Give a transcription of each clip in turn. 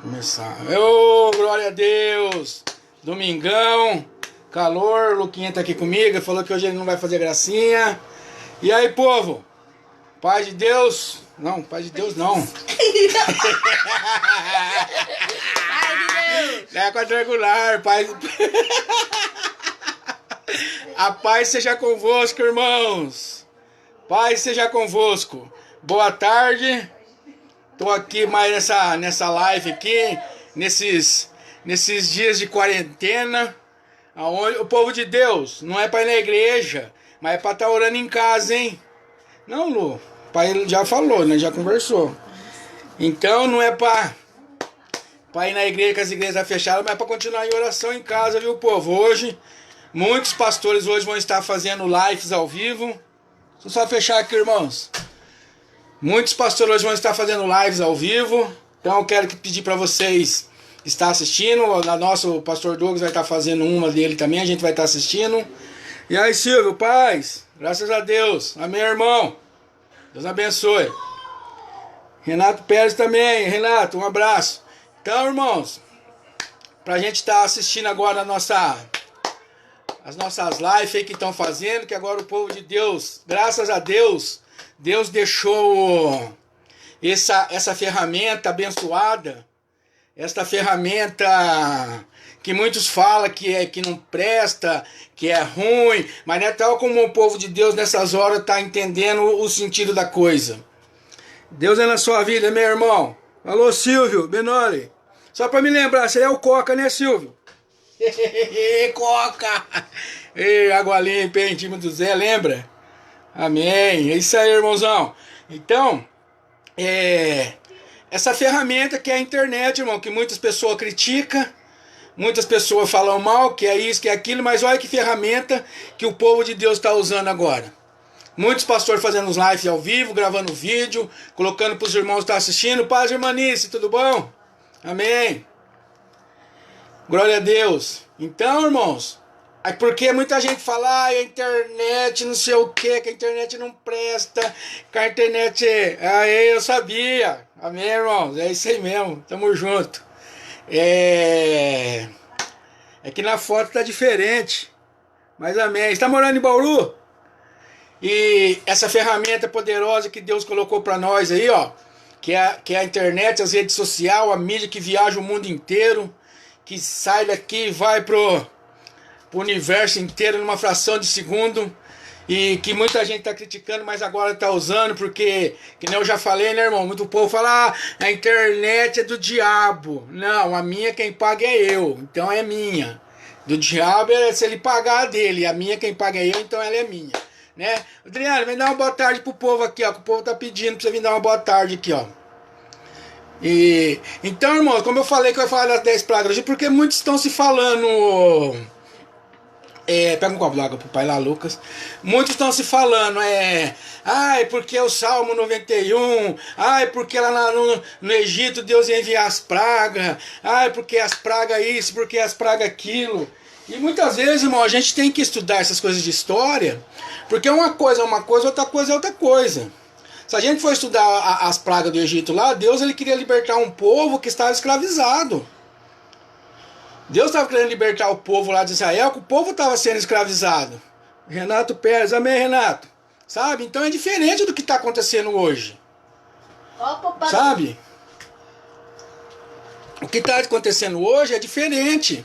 Começar. Ô, glória a Deus! Domingão, calor, Luquinha tá aqui comigo, falou que hoje ele não vai fazer gracinha. E aí, povo? Paz de Deus? Não, paz de Deus não. Paz de Deus! É quadrangular, paz. A paz seja convosco, irmãos. Paz seja convosco. Boa tarde. Tô aqui mais nessa live aqui, nesses dias de quarentena, aonde o povo de Deus não é para ir na igreja, mas é para estar orando em casa, hein? Não, Lu, o pai já falou, né? Já conversou. Então não é para ir na igreja, que as igrejas estão fechadas, mas é para continuar em oração em casa, viu, povo? Hoje, muitos pastores hoje vão estar fazendo lives ao vivo. Deixa eu só fechar aqui, irmãos. Muitos pastores hoje vão estar fazendo lives ao vivo. Então eu quero pedir para vocês estar assistindo. O pastor Douglas vai estar fazendo uma dele também. A gente vai estar assistindo. E aí, Silvio, paz. Graças a Deus. Amém, irmão. Deus abençoe. Renato Pérez também. Renato, um abraço. Então, irmãos, para a gente estar assistindo agora as nossas lives aí que estão fazendo, que agora o povo de Deus, graças a Deus, Deus deixou essa ferramenta abençoada, esta ferramenta que muitos falam que não presta, que é ruim, mas não é tal como o povo de Deus nessas horas está entendendo o sentido da coisa. Deus é na sua vida, meu irmão. Alô, Silvio, Benoli. Só para me lembrar, você é o Coca, né, Silvio? Coca! Ei, água limpa, hein, time do Zé, lembra? Amém, é isso aí, irmãozão. Então, essa ferramenta que é a internet, irmão, que muitas pessoas criticam, muitas pessoas falam mal, que é isso, que é aquilo, mas olha que ferramenta que o povo de Deus está usando agora. Muitos pastores fazendo os lives ao vivo, gravando vídeo, colocando para os irmãos estar assistindo. Paz, irmanice, tudo bom? Amém. Glória a Deus. Então, irmãos, porque muita gente fala, a internet não sei o que a internet não presta, que a internet aí eu sabia. Amém, irmãos? É isso aí mesmo, tamo junto. É que na foto tá diferente, mas amém. Você tá morando em Bauru? E essa ferramenta poderosa que Deus colocou para nós aí, ó, que é a internet, as redes sociais, a mídia que viaja o mundo inteiro, que sai daqui e vai pro universo inteiro numa fração de segundo, e que muita gente está criticando, mas agora está usando, porque, que nem eu já falei, né, irmão? Muito povo fala, a internet é do diabo. Não, a minha quem paga é eu, então é minha. Do diabo é se ele pagar a dele, a minha quem paga é eu, então ela é minha, né? Adriano, vem dar uma boa tarde pro povo aqui, ó, que o povo tá pedindo pra você vir dar uma boa tarde aqui, ó. Então, irmão, como eu falei que eu ia falar das 10 pragas hoje, porque muitos estão se falando... pega um copo d'água pro pai lá, Lucas. Muitos estão se falando, ai, porque o Salmo 91, ai, porque lá no Egito Deus ia enviar as pragas, ai, porque as pragas isso, porque as pragas aquilo. E muitas vezes, irmão, a gente tem que estudar essas coisas de história, porque uma coisa é uma coisa, outra coisa é outra coisa. Se a gente for estudar as pragas do Egito lá, Deus ele queria libertar um povo que estava escravizado. Deus estava querendo libertar o povo lá de Israel, que o povo estava sendo escravizado. Renato Pérez, amém, Renato? Sabe? Então é diferente do que está acontecendo hoje. Sabe? O que está acontecendo hoje é diferente.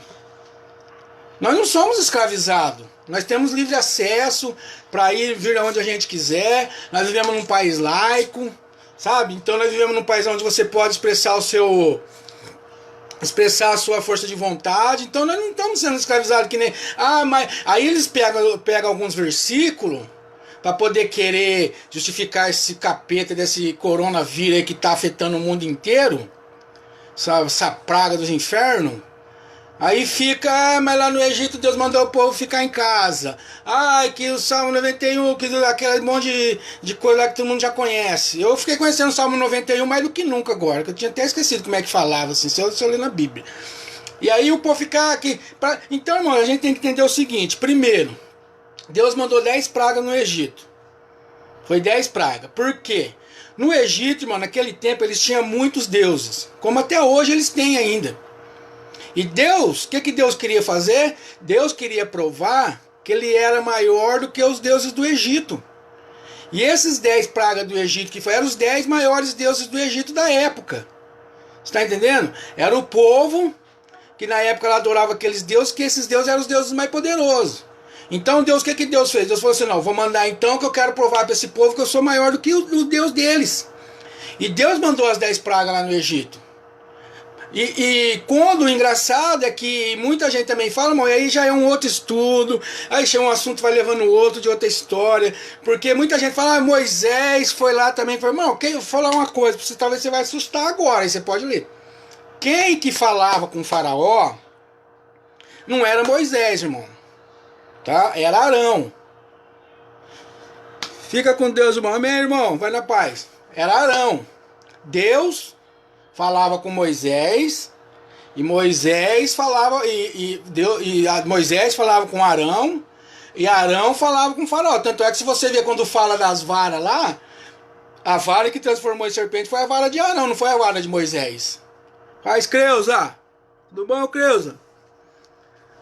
Nós não somos escravizados. Nós temos livre acesso para ir vir aonde a gente quiser. Nós vivemos num país laico, sabe? Então nós vivemos num país onde você pode expressar a sua força de vontade. Então nós não estamos sendo escravizados que nem... mas aí eles pegam alguns versículos para poder querer justificar esse capeta desse coronavírus aí que está afetando o mundo inteiro, essa praga dos infernos. Aí fica, mas lá no Egito Deus mandou o povo ficar em casa. Ai, que o Salmo 91, que aquele monte de coisa lá que todo mundo já conhece. Eu fiquei conhecendo o Salmo 91 mais do que nunca agora, que eu tinha até esquecido como é que falava, assim, se eu ler na Bíblia. E aí o povo fica aqui... Então, irmão, a gente tem que entender o seguinte. Primeiro, Deus mandou 10 pragas no Egito. Foi 10 pragas. Por quê? No Egito, irmão, naquele tempo eles tinham muitos deuses, como até hoje eles têm ainda. E Deus, o que Deus queria fazer? Deus queria provar que ele era maior do que os deuses do Egito. E esses 10 pragas do Egito, que eram os 10 maiores deuses do Egito da época. Você está entendendo? Era o povo que na época ela adorava aqueles deuses, que esses deuses eram os deuses mais poderosos. Então Deus, o que Deus fez? Deus falou assim, não, vou mandar então que eu quero provar para esse povo que eu sou maior do que o Deus deles. E Deus mandou as 10 pragas lá no Egito. E quando o engraçado é que muita gente também fala, irmão, e aí já é um outro estudo, aí um assunto vai levando o outro de outra história, porque muita gente fala, Moisés foi lá também, foi, irmão, eu vou falar uma coisa, talvez você vai assustar agora, aí você pode ler. Quem que falava com o faraó não era Moisés, irmão, tá? Era Arão. Fica com Deus, irmão, amém, irmão, vai na paz. Era Arão. Deus falava com Moisés, e Moisés falava Moisés falava com Arão, e Arão falava com o faraó. Tanto é que se você ver quando fala das varas lá, a vara que transformou em serpente foi a vara de Arão, não foi a vara de Moisés. Faz, Creuza. Tudo bom, Creuza?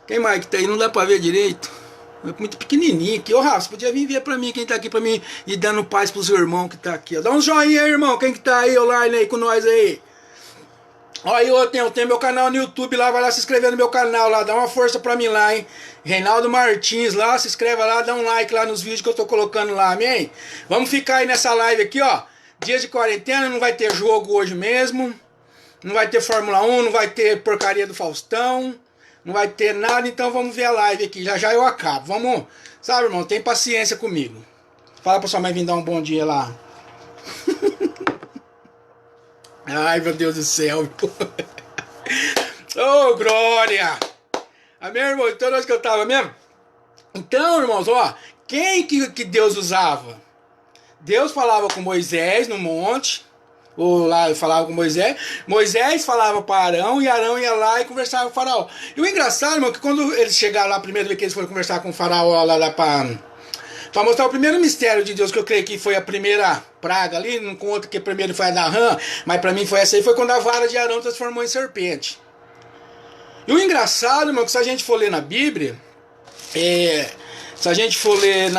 Quem mais que tá aí? Não dá pra ver direito. É muito pequenininho aqui. Ô, Rafa, você podia vir ver pra mim, quem tá aqui pra mim, e dando paz pros irmãos que tá aqui. Ó. Dá um joinha aí, irmão. Quem que tá aí online aí com nós aí? Ó, aí eu tenho meu canal no YouTube lá, vai lá se inscrever no meu canal lá, dá uma força pra mim lá, hein? Reinaldo Martins lá, se inscreve lá, dá um like lá nos vídeos que eu tô colocando lá, amém? Vamos ficar aí nessa live aqui, ó. Dia de quarentena, não vai ter jogo hoje mesmo. Não vai ter Fórmula 1, não vai ter porcaria do Faustão. Não vai ter nada, então vamos ver a live aqui. Já já eu acabo. Vamos, sabe, irmão, tem paciência comigo. Fala pra sua mãe vir dar um bom dia lá. Ai, meu Deus do céu. Oh, glória. Amém, irmão? Então, onde que eu tava mesmo? Então, irmãos, ó, quem que Deus usava? Deus falava com Moisés no monte, ou lá falava com Moisés, Moisés falava para Arão, e Arão ia lá e conversava com o faraó. E o engraçado, irmão, que quando eles chegaram lá, a primeira vez que eles foram conversar com o faraó lá para mostrar o primeiro mistério de Deus, que eu creio que foi a primeira praga ali, não conta que primeiro foi a da rã, mas para mim foi essa aí, foi quando a vara de Arão transformou em serpente. E o engraçado, irmão, que se a gente for ler na Bíblia, se a gente for ler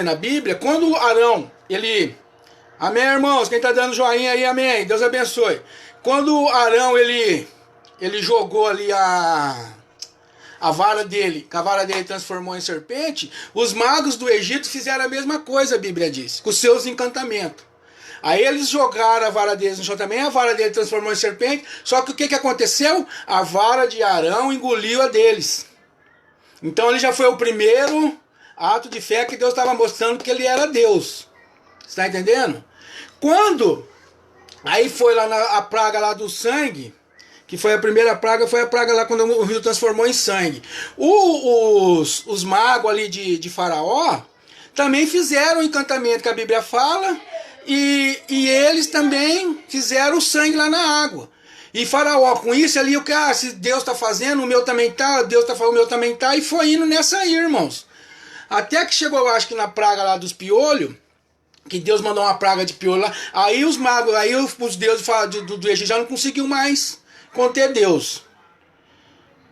na Bíblia, quando Arão, ele... Amém, irmãos? Quem tá dando joinha aí, amém. Deus abençoe. Quando Arão, ele jogou ali a vara dele, que a vara dele transformou em serpente, os magos do Egito fizeram a mesma coisa, a Bíblia diz, com seus encantamentos. Aí eles jogaram a vara deles no chão também, a vara dele transformou em serpente, só que o que aconteceu? A vara de Arão engoliu a deles. Então ele já foi o primeiro ato de fé que Deus estava mostrando que ele era Deus. Você está entendendo? Quando aí foi lá a praga lá do sangue, que foi a primeira praga, foi a praga lá quando o rio transformou em sangue. Os magos ali de Faraó também fizeram o encantamento que a Bíblia fala, e eles também fizeram o sangue lá na água. E Faraó, com isso ali, se Deus está fazendo, o meu também tá, Deus está falando, o meu também tá, e foi indo nessa aí, irmãos. Até que chegou, eu acho que na praga lá dos piolhos, que Deus mandou uma praga de piolho lá, aí os magos, aí os deuses do Egito já não conseguiam mais conter Deus.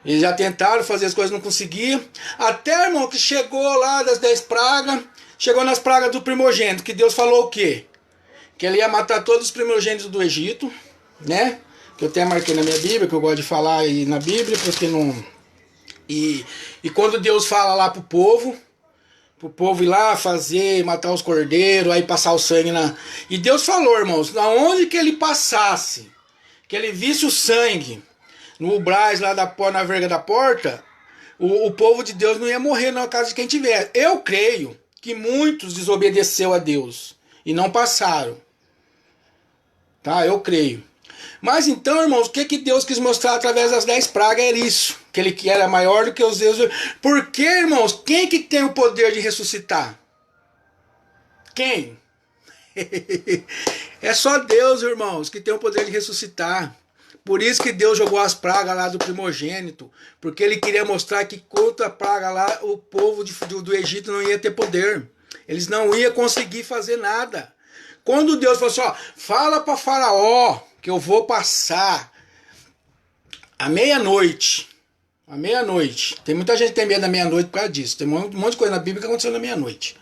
Eles já tentaram fazer as coisas, não conseguiam. Até, irmão, que chegou lá das 10 pragas, chegou nas pragas do primogênito, que Deus falou o quê? Que ele ia matar todos os primogênitos do Egito, né? Que eu até marquei na minha Bíblia, que eu gosto de falar aí na Bíblia, porque não... E quando Deus fala lá pro povo ir lá fazer, matar os cordeiros, aí passar o sangue na... E Deus falou, irmãos, aonde que ele passasse, que ele visse o sangue no umbrais lá na verga da porta, o povo de Deus não ia morrer na casa de quem tiver. Eu creio que muitos desobedeceu a Deus e não passaram. Tá? Eu creio. Mas então, irmãos, o que Deus quis mostrar através das 10 pragas era isso. Que ele era maior do que os deuses. Porque, irmãos, quem que tem o poder de ressuscitar? Quem? É só Deus, irmãos, que tem o poder de ressuscitar. Por isso que Deus jogou as pragas lá do primogênito. Porque ele queria mostrar que contra a praga lá, o povo do Egito não ia ter poder. Eles não iam conseguir fazer nada. Quando Deus falou assim, ó, fala para Faraó que eu vou passar à meia-noite. À meia-noite. Tem muita gente que tem medo da meia-noite por causa disso. Tem um monte de coisa na Bíblia que aconteceu na meia-noite.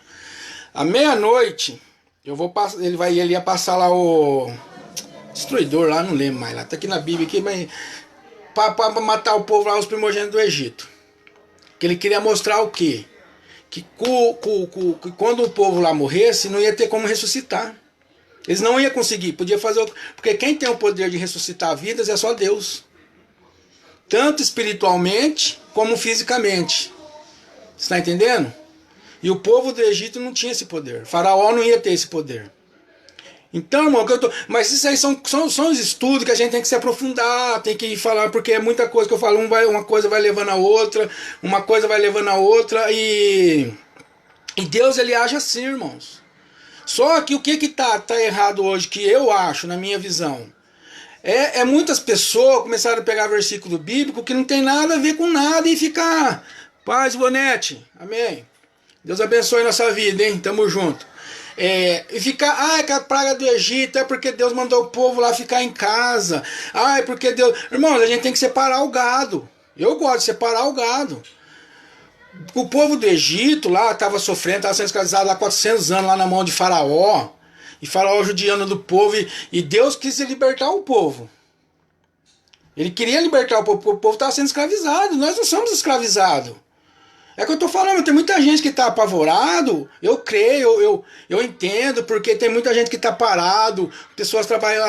À meia-noite, ele ia passar lá o destruidor lá, não lembro mais lá. Tá aqui na Bíblia aqui, mas para matar o povo lá, os primogênitos do Egito. Que ele queria mostrar o quê? Que quando o povo lá morresse, não ia ter como ressuscitar. Eles não iam conseguir, podia fazer. Porque quem tem o poder de ressuscitar vidas é só Deus. Tanto espiritualmente como fisicamente. Você está entendendo? E o povo do Egito não tinha esse poder. Faraó não ia ter esse poder. Então, irmão, mas isso aí são os estudos que a gente tem que se aprofundar, tem que falar, porque é muita coisa que eu falo, uma coisa vai levando a outra, uma coisa vai levando a outra, e Deus, ele age assim, irmãos. Só que o que tá errado hoje, que eu acho, na minha visão, é muitas pessoas começaram a pegar versículo bíblico que não tem nada a ver com nada e ficar, paz, bonete, amém. Deus abençoe nossa vida, hein? Tamo junto. E ficar, que a praga do Egito é porque Deus mandou o povo lá ficar em casa. É porque Deus... Irmãos, a gente tem que separar o gado. Eu gosto de separar o gado. O povo do Egito lá estava sofrendo, estava sendo escravizado lá 400 anos lá na mão de Faraó. E Faraó judiando do povo. E Deus quis libertar o povo. Ele queria libertar o povo estava sendo escravizado. Nós não somos escravizados. É que eu tô falando, tem muita gente que tá apavorado, eu creio, eu entendo, porque tem muita gente que tá parado, pessoas trabalham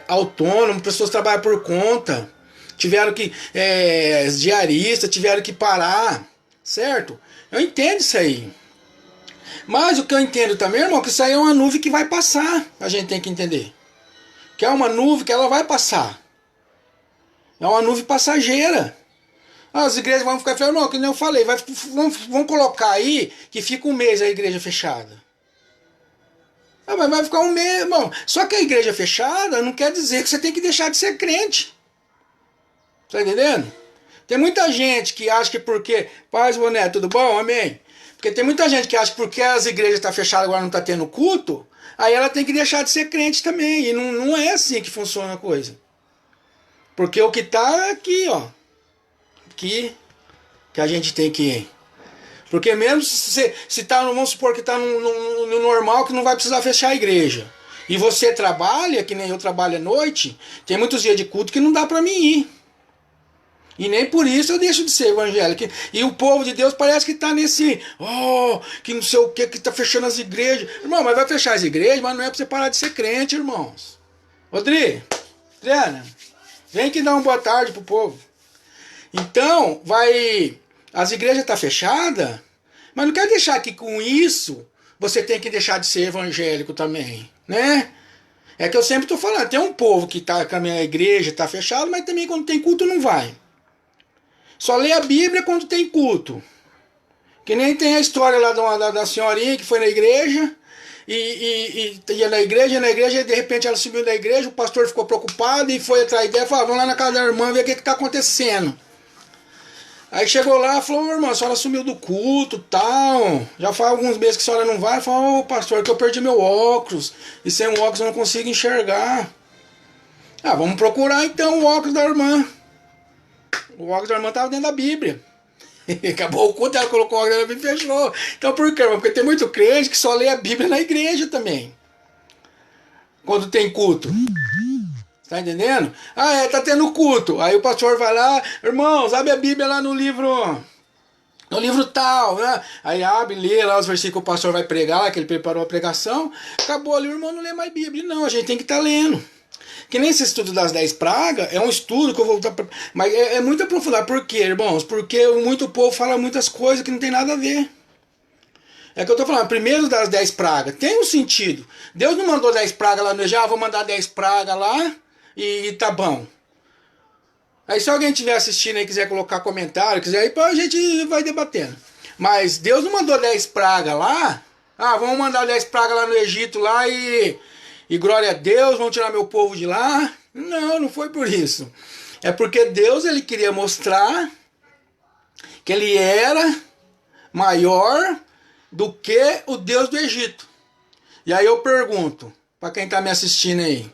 autônomo, pessoas trabalham por conta, tiveram que, diaristas, tiveram que parar, certo? Eu entendo isso aí. Mas o que eu entendo também, irmão, que isso aí é uma nuvem que vai passar, a gente tem que entender. Que é uma nuvem que ela vai passar. É uma nuvem passageira. As igrejas vão ficar fechadas, não, que nem eu falei, vão colocar aí que fica um mês a igreja fechada. Mas vai ficar um mês, irmão. Só que a igreja fechada não quer dizer que você tem que deixar de ser crente. Tá entendendo? Tem muita gente que acha que porque... Paz, boné, tudo bom? Amém? Porque tem muita gente que acha que porque as igrejas estão fechadas agora não está tendo culto, aí ela tem que deixar de ser crente também. E não é assim que funciona a coisa. Porque o que está aqui, ó. Que a gente tem que... Porque mesmo se tá, vamos supor que está no normal, que não vai precisar fechar a igreja. E você trabalha, que nem eu trabalho à noite, tem muitos dias de culto que não dá para mim ir. E nem por isso eu deixo de ser evangélico. E o povo de Deus parece que está nesse... que não sei o que está fechando as igrejas. Irmão, mas vai fechar as igrejas, mas não é para você parar de ser crente, irmãos. Rodrigo, Adriana, vem aqui dar uma boa tarde pro povo. Então, as igrejas estão fechadas, mas não quer deixar que com isso você tem que deixar de ser evangélico também, né? É que eu sempre estou falando, tem um povo que tá com a minha igreja, está fechado, mas também quando tem culto não vai. Só lê a Bíblia quando tem culto. Que nem tem a história lá da senhorinha que foi na igreja, e ia na igreja, e de repente ela subiu da igreja, o pastor ficou preocupado e foi atrás dela e falou, vamos lá na casa da irmã ver o que está acontecendo. Aí chegou lá e falou, irmã, a senhora sumiu do culto e tal. Já faz alguns meses que a senhora não vai. Falou, pastor, que eu perdi meu óculos. E sem o óculos eu não consigo enxergar. Vamos procurar então o óculos da irmã. O óculos da irmã estava dentro da Bíblia. Acabou o culto, ela colocou o óculos da Bíblia e fechou. Então por quê, irmão? Porque tem muito crente que só lê a Bíblia na igreja também. Quando tem culto. Tá entendendo? Tá tendo culto. Aí o pastor vai lá, irmãos, abre a Bíblia lá no livro tal, né? Aí abre, lê lá os versículos que o pastor vai pregar, lá que ele preparou a pregação. Acabou ali, o irmão não lê mais Bíblia. Não, a gente tem que estar lendo. Que nem esse estudo das 10 pragas, é um estudo que eu vou voltar pra... Mas é muito aprofundado. Por quê, irmãos? Porque muito povo fala muitas coisas que não tem nada a ver. É que eu tô falando, primeiro das 10 pragas, tem um sentido. Deus não mandou 10 pragas lá no Egito, vou mandar 10 pragas lá. E tá bom. Aí se alguém estiver assistindo e quiser colocar comentário, quiser aí, a gente vai debatendo. Mas Deus não mandou 10 pragas lá. Vamos mandar 10 pragas lá no Egito lá e glória a Deus, vão tirar meu povo de lá. Não foi por isso. É porque Deus, ele queria mostrar que ele era maior do que o Deus do Egito. E aí eu pergunto, para quem está me assistindo aí,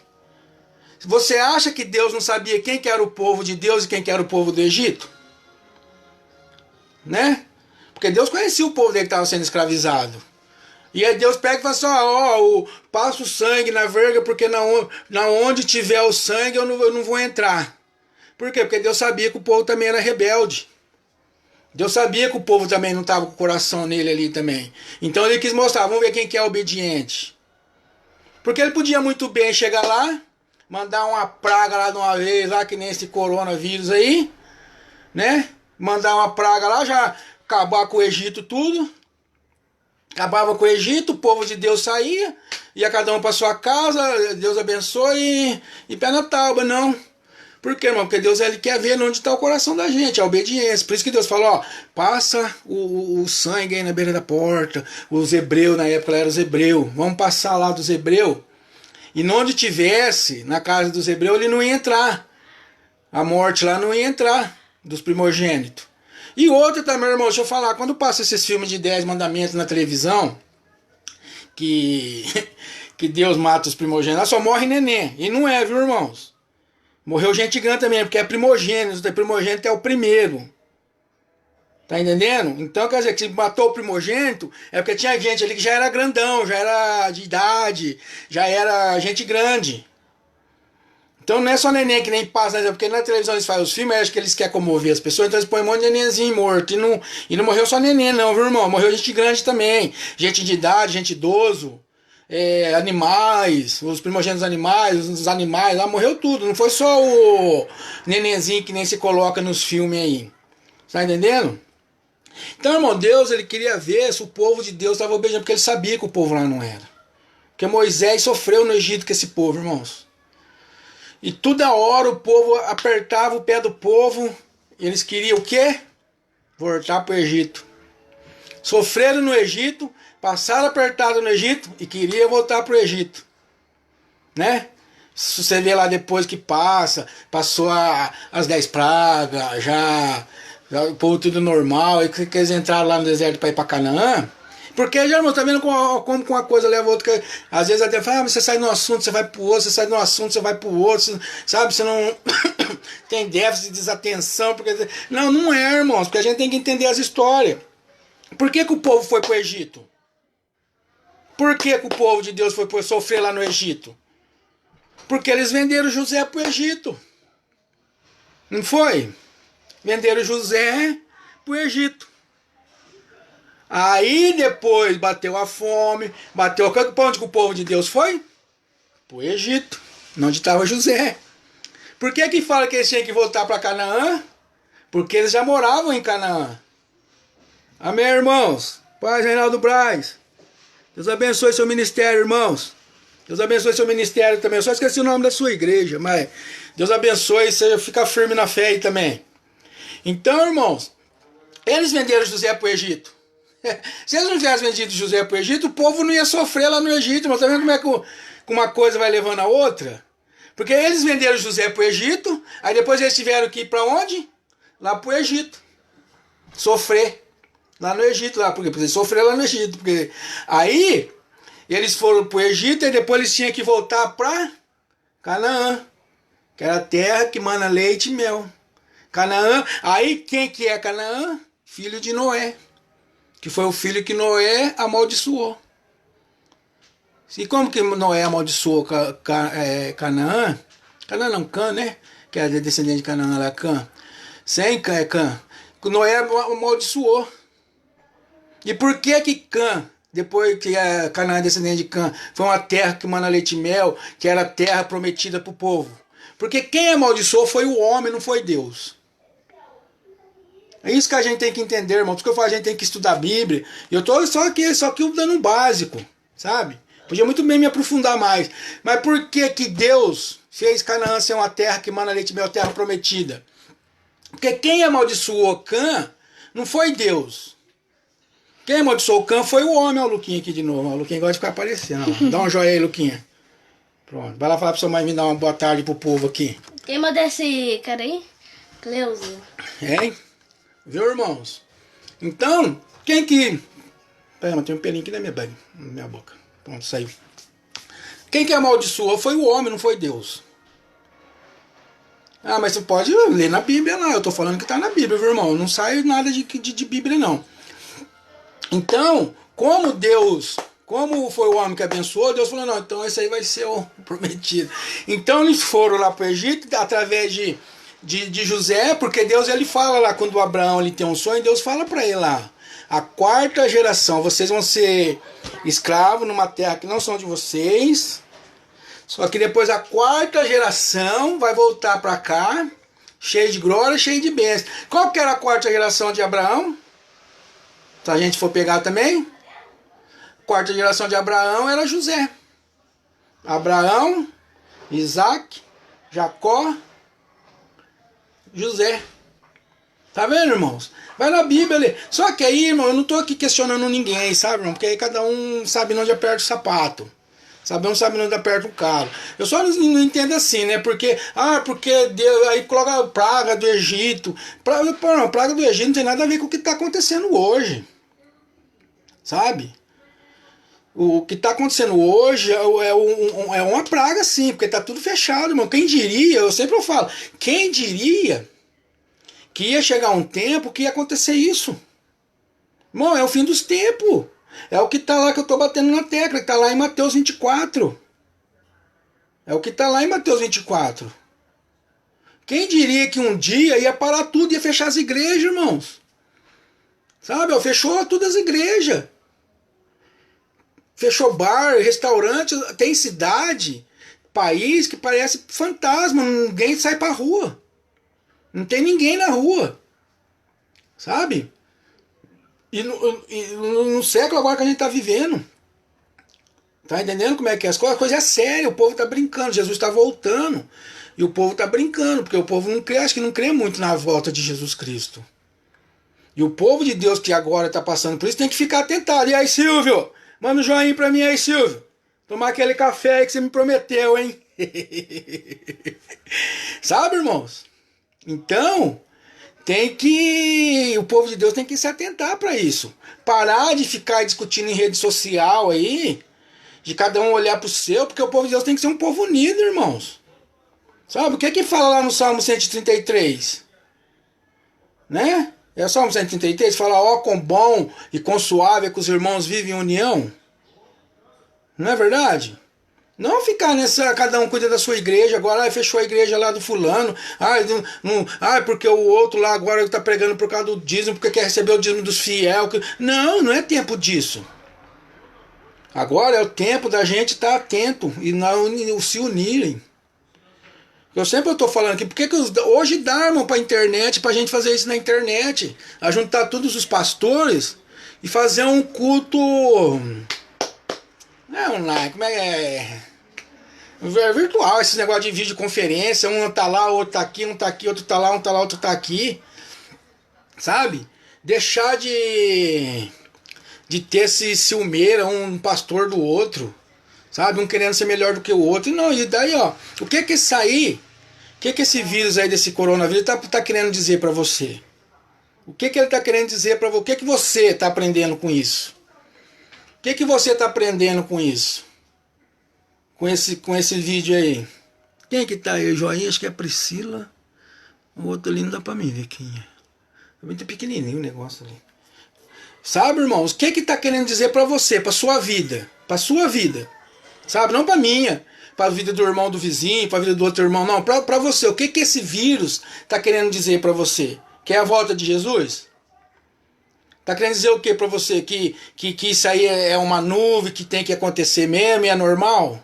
você acha que Deus não sabia quem que era o povo de Deus e quem que era o povo do Egito? Né? Porque Deus conhecia o povo dele que estava sendo escravizado. E aí Deus pega e fala assim, passa o sangue na verga, porque na onde tiver o sangue eu não vou entrar. Por quê? Porque Deus sabia que o povo também era rebelde. Deus sabia que o povo também não estava com o coração nele ali também. Então ele quis mostrar, vamos ver quem que é obediente. Porque ele podia muito bem chegar lá, mandar uma praga lá de uma vez, lá que nem esse coronavírus aí, né? Mandar uma praga lá, já acabar com o Egito tudo. Acabava com o Egito, o povo de Deus saía, ia cada um para sua casa, Deus abençoe e pé na tábua, não. Por quê, irmão? Porque Deus ele quer ver onde está o coração da gente, a obediência. Por isso que Deus falou, passa o sangue aí na beira da porta. Os hebreus, na época eram os hebreus. Vamos passar lá dos hebreus. E onde tivesse, na casa dos hebreus, ele não ia entrar. A morte lá não ia entrar, dos primogênitos. E outra também, irmão, deixa eu falar, quando passa esses filmes de 10 mandamentos na televisão, que Deus mata os primogênitos, só morre neném. E não é, viu, irmãos? Morreu gente grande também, porque é primogênito. O primogênito é o primeiro. Tá entendendo? Então, quer dizer, que se matou o primogênito, é porque tinha gente ali que já era grandão, já era de idade, já era gente grande. Então não é só neném que nem passa, né? Porque na televisão eles fazem os filmes, acho que eles querem comover as pessoas, então eles põem um monte de nenenzinho morto. E não morreu só neném, não, viu, irmão? Morreu gente grande também. Gente de idade, gente idoso. Animais, os primogênitos animais, os animais, lá morreu tudo. Não foi só o nenenzinho que nem se coloca nos filmes aí. Tá entendendo? Então, irmão, Deus ele queria ver se o povo de Deus estava obediente, porque ele sabia que o povo lá não era. Porque Moisés sofreu no Egito com esse povo, irmãos. E toda hora o povo apertava o pé do povo. E eles queriam o quê? Voltar para o Egito. Sofreram no Egito, passaram apertado no Egito e queriam voltar para o Egito. Né? Se você vê lá depois que passou as 10 pragas, já o povo tudo normal, e que eles entraram lá no deserto para ir para Canaã. Porque já, irmão, tá vendo como uma coisa leva a outra. Que, às vezes até fala, você sai de um assunto, você vai pro outro, você sai de um assunto, você vai pro outro, sabe? Você não tem déficit de desatenção. Porque... Não é, irmãos, porque a gente tem que entender as histórias. Por que o povo foi pro Egito? Por que o povo de Deus foi sofrer lá no Egito? Porque eles venderam José pro Egito. Não foi? Venderam José pro Egito. Aí depois bateu a fome, bateu para onde que o povo de Deus foi? Pro Egito, onde estava José. Por que fala que eles tinham que voltar para Canaã? Porque eles já moravam em Canaã. Amém, irmãos? Paz, Reinaldo Braz. Deus abençoe seu ministério, irmãos. Deus abençoe seu ministério também. Eu só esqueci o nome da sua igreja, mas Deus abençoe, você fica firme na fé aí também. Então, irmãos, eles venderam José para o Egito. Se eles não tivessem vendido José para o Egito, o povo não ia sofrer lá no Egito. Mas tá vendo como é que uma coisa vai levando a outra? Porque eles venderam José para o Egito, aí depois eles tiveram que ir para onde? Lá para o Egito. Sofrer. Lá no Egito, lá. Porque eles sofreram lá no Egito. Porque aí eles foram para o Egito e depois eles tinham que voltar para Canaã. Que era a terra que mana leite e mel. Canaã. Aí quem que é Canaã? Filho de Noé. Que foi o filho que Noé amaldiçoou. E como que Noé amaldiçoou Canaã? Canaã não, Cã, né? Que é descendente de Canaã lá, Cã. Sem Cã é Cã. Noé amaldiçoou. E por que Cã, depois que Canaã é descendente de Cã, foi uma terra que mana leite e mel, que era a terra prometida para o povo? Porque quem amaldiçoou foi o homem, não foi Deus. É isso que a gente tem que entender, irmão. Por isso que eu falo, a gente tem que estudar a Bíblia. E eu tô só aqui dando um básico, sabe? Podia muito bem me aprofundar mais. Mas por que Deus fez Canaã ser uma terra que mana leite e mel, terra prometida? Porque quem amaldiçoou Cã não foi Deus. Quem amaldiçoou Cã foi o homem. Olha o Luquinha aqui de novo. O Luquinha gosta de ficar aparecendo. Ó. Dá um joinha aí, Luquinha. Pronto. Vai lá falar pra sua mãe me dar uma boa tarde pro povo aqui. Quem mandou esse cara aí? Cleusa. Hein? Viu, irmãos? Então, quem que... Caramba, tem um pelinho aqui na minha boca. Pronto, saiu. Quem que amaldiçoou foi o homem, não foi Deus. Ah, mas você pode ler na Bíblia lá. Eu tô falando que tá na Bíblia, viu, irmão? Não sai nada de Bíblia, não. Então, como foi o homem que abençoou, Deus falou, não, então esse aí vai ser o prometido. Então eles foram lá para o Egito através de José, porque Deus ele fala lá, quando o Abraão ele tem um sonho, Deus fala para ele lá, a quarta geração, vocês vão ser escravos numa terra que não são de vocês, só que depois a quarta geração vai voltar para cá, cheio de glória, cheio de bênçãos. Qual que era a quarta geração de Abraão? Se a gente for pegar também, quarta geração de Abraão era José. Abraão, Isaac, Jacó, José. Tá vendo, irmãos? Vai na Bíblia ali. Só que aí, irmão, eu não tô aqui questionando ninguém, sabe, irmão? Porque aí cada um sabe onde aperta o sapato. Não sabe onde aperta o calo. Eu só não entendo assim, né? Porque Deus aí coloca a praga do Egito. Praga do Egito não tem nada a ver com o que está acontecendo hoje. Sabe? O que está acontecendo hoje é uma praga, sim, porque está tudo fechado, irmão. Quem diria, eu sempre falo, quem diria que ia chegar um tempo que ia acontecer isso? Irmão, é o fim dos tempos. É o que está lá que eu estou batendo na tecla, que está lá em Mateus 24. É o que está lá em Mateus 24. Quem diria que um dia ia parar tudo, ia fechar as igrejas, irmãos? Sabe, fechou todas as igrejas. Fechou bar, restaurante, tem cidade, país que parece fantasma, ninguém sai pra rua. Não tem ninguém na rua. Sabe? E no século agora que a gente tá vivendo. Tá entendendo como é que é as coisas? A coisa é séria, o povo tá brincando, Jesus tá voltando. E o povo tá brincando, porque o povo não crê, acho que não crê muito na volta de Jesus Cristo. E o povo de Deus que agora tá passando por isso tem que ficar atentado. E aí, Silvio? Manda um joinha pra mim aí, Silvio. Tomar aquele café aí que você me prometeu, hein? Sabe, irmãos? Então, o povo de Deus tem que se atentar para isso. Parar de ficar discutindo em rede social aí, de cada um olhar pro seu, porque o povo de Deus tem que ser um povo unido, irmãos. Sabe? O que é que fala lá no Salmo 133? Né? É o Salmo 133, fala, ó, quão bom e quão suave é que os irmãos vivem em união. Não é verdade? Não ficar nessa, cada um cuida da sua igreja, agora fechou a igreja lá do fulano, porque o outro lá agora está pregando por causa do dízimo, porque quer receber o dízimo dos fiéis. Não é tempo disso. Agora é o tempo da gente estar atento e se unirem. Eu sempre estou falando aqui, porque hoje dá, irmão, para a internet, para a gente fazer isso na internet, a juntar todos os pastores e fazer um culto, online, como é virtual, esse negócio de videoconferência, um tá lá, outro tá aqui, um tá aqui, outro tá lá, um tá lá, outro tá aqui, sabe? Deixar de ter esse ciumeira, um pastor do outro, sabe? Um querendo ser melhor do que o outro. Não, e daí, ó, o que isso aí, o que esse vírus aí, desse coronavírus, tá querendo dizer para você? O que ele tá querendo dizer para você? O que você tá aprendendo com isso? O que você tá aprendendo com isso? Com esse vídeo aí? Quem é que tá aí? Joinha, acho que é a Priscila. O outro ali não dá pra mim ver quem é. É muito pequenininho o negócio ali. Sabe, irmãos? O que tá querendo dizer para você, para sua vida? Para sua vida. Sabe? Não para minha. Para a vida do irmão do vizinho, para a vida do outro irmão. Não, para você. O que esse vírus tá querendo dizer para você? Que é a volta de Jesus? Tá querendo dizer o que para você? Que isso aí é uma nuvem, que tem que acontecer mesmo e é normal?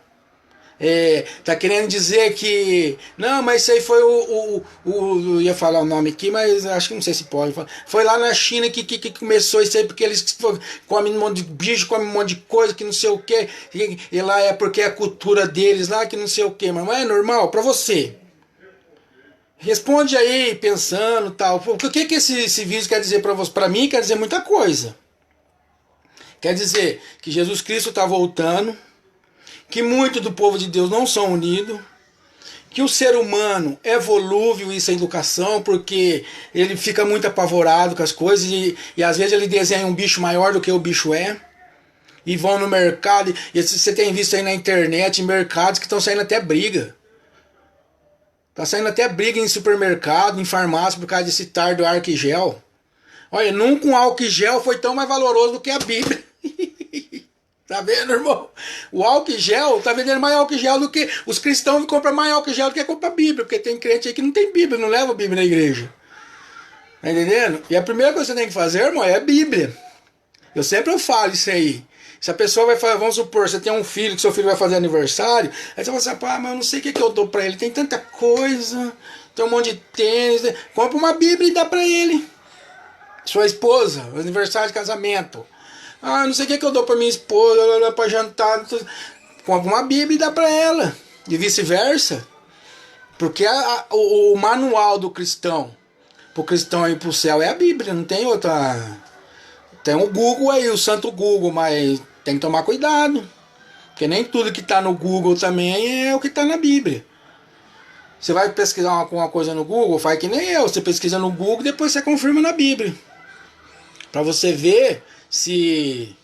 Tá querendo dizer que... Não, mas isso aí foi eu ia falar o nome aqui, mas acho que não sei se pode. Foi lá na China que começou isso aí, porque eles comem um monte de bicho, comem um monte de coisa, que não sei o que. E lá é porque é a cultura deles lá, que não sei o que. Mas não é normal para você? Responde aí, pensando tal. O que esse vídeo quer dizer para você? Para mim quer dizer muita coisa. Quer dizer que Jesus Cristo está voltando, que muito do povo de Deus não são unidos, que o ser humano é volúvel em sua educação, porque ele fica muito apavorado com as coisas e às vezes ele desenha um bicho maior do que o bicho é. E vão no mercado. E você tem visto aí na internet, em mercados que estão saindo até briga. Tá saindo até briga em supermercado, em farmácia, por causa desse tar do álcool gel. Olha, nunca um álcool gel foi tão mais valoroso do que a Bíblia. Tá vendo, irmão? O álcool gel tá vendendo mais álcool gel do que... Os cristãos compram mais álcool gel do que compram a Bíblia. Porque tem crente aí que não tem Bíblia, não leva a Bíblia na igreja. Tá entendendo? E a primeira coisa que você tem que fazer, irmão, é a Bíblia. Eu sempre falo isso aí. Se a pessoa vai fazer, vamos supor, você tem um filho, que seu filho vai fazer aniversário, aí você fala assim, pá, mas eu não sei o que eu dou pra ele. Tem tanta coisa, tem um monte de tênis. Compra uma Bíblia e dá pra ele. Sua esposa, aniversário de casamento. Ah, não sei o que eu dou pra minha esposa, pra jantar. Compra uma Bíblia e dá pra ela. E vice-versa. Porque o manual do cristão, pro cristão ir pro céu, é a Bíblia, não tem outra. Tem o Google aí, o santo Google, mas tem que tomar cuidado. Porque nem tudo que tá no Google também é o que tá na Bíblia. Você vai pesquisar uma coisa no Google, faz que nem eu. Você pesquisa no Google, depois você confirma na Bíblia. Pra você ver se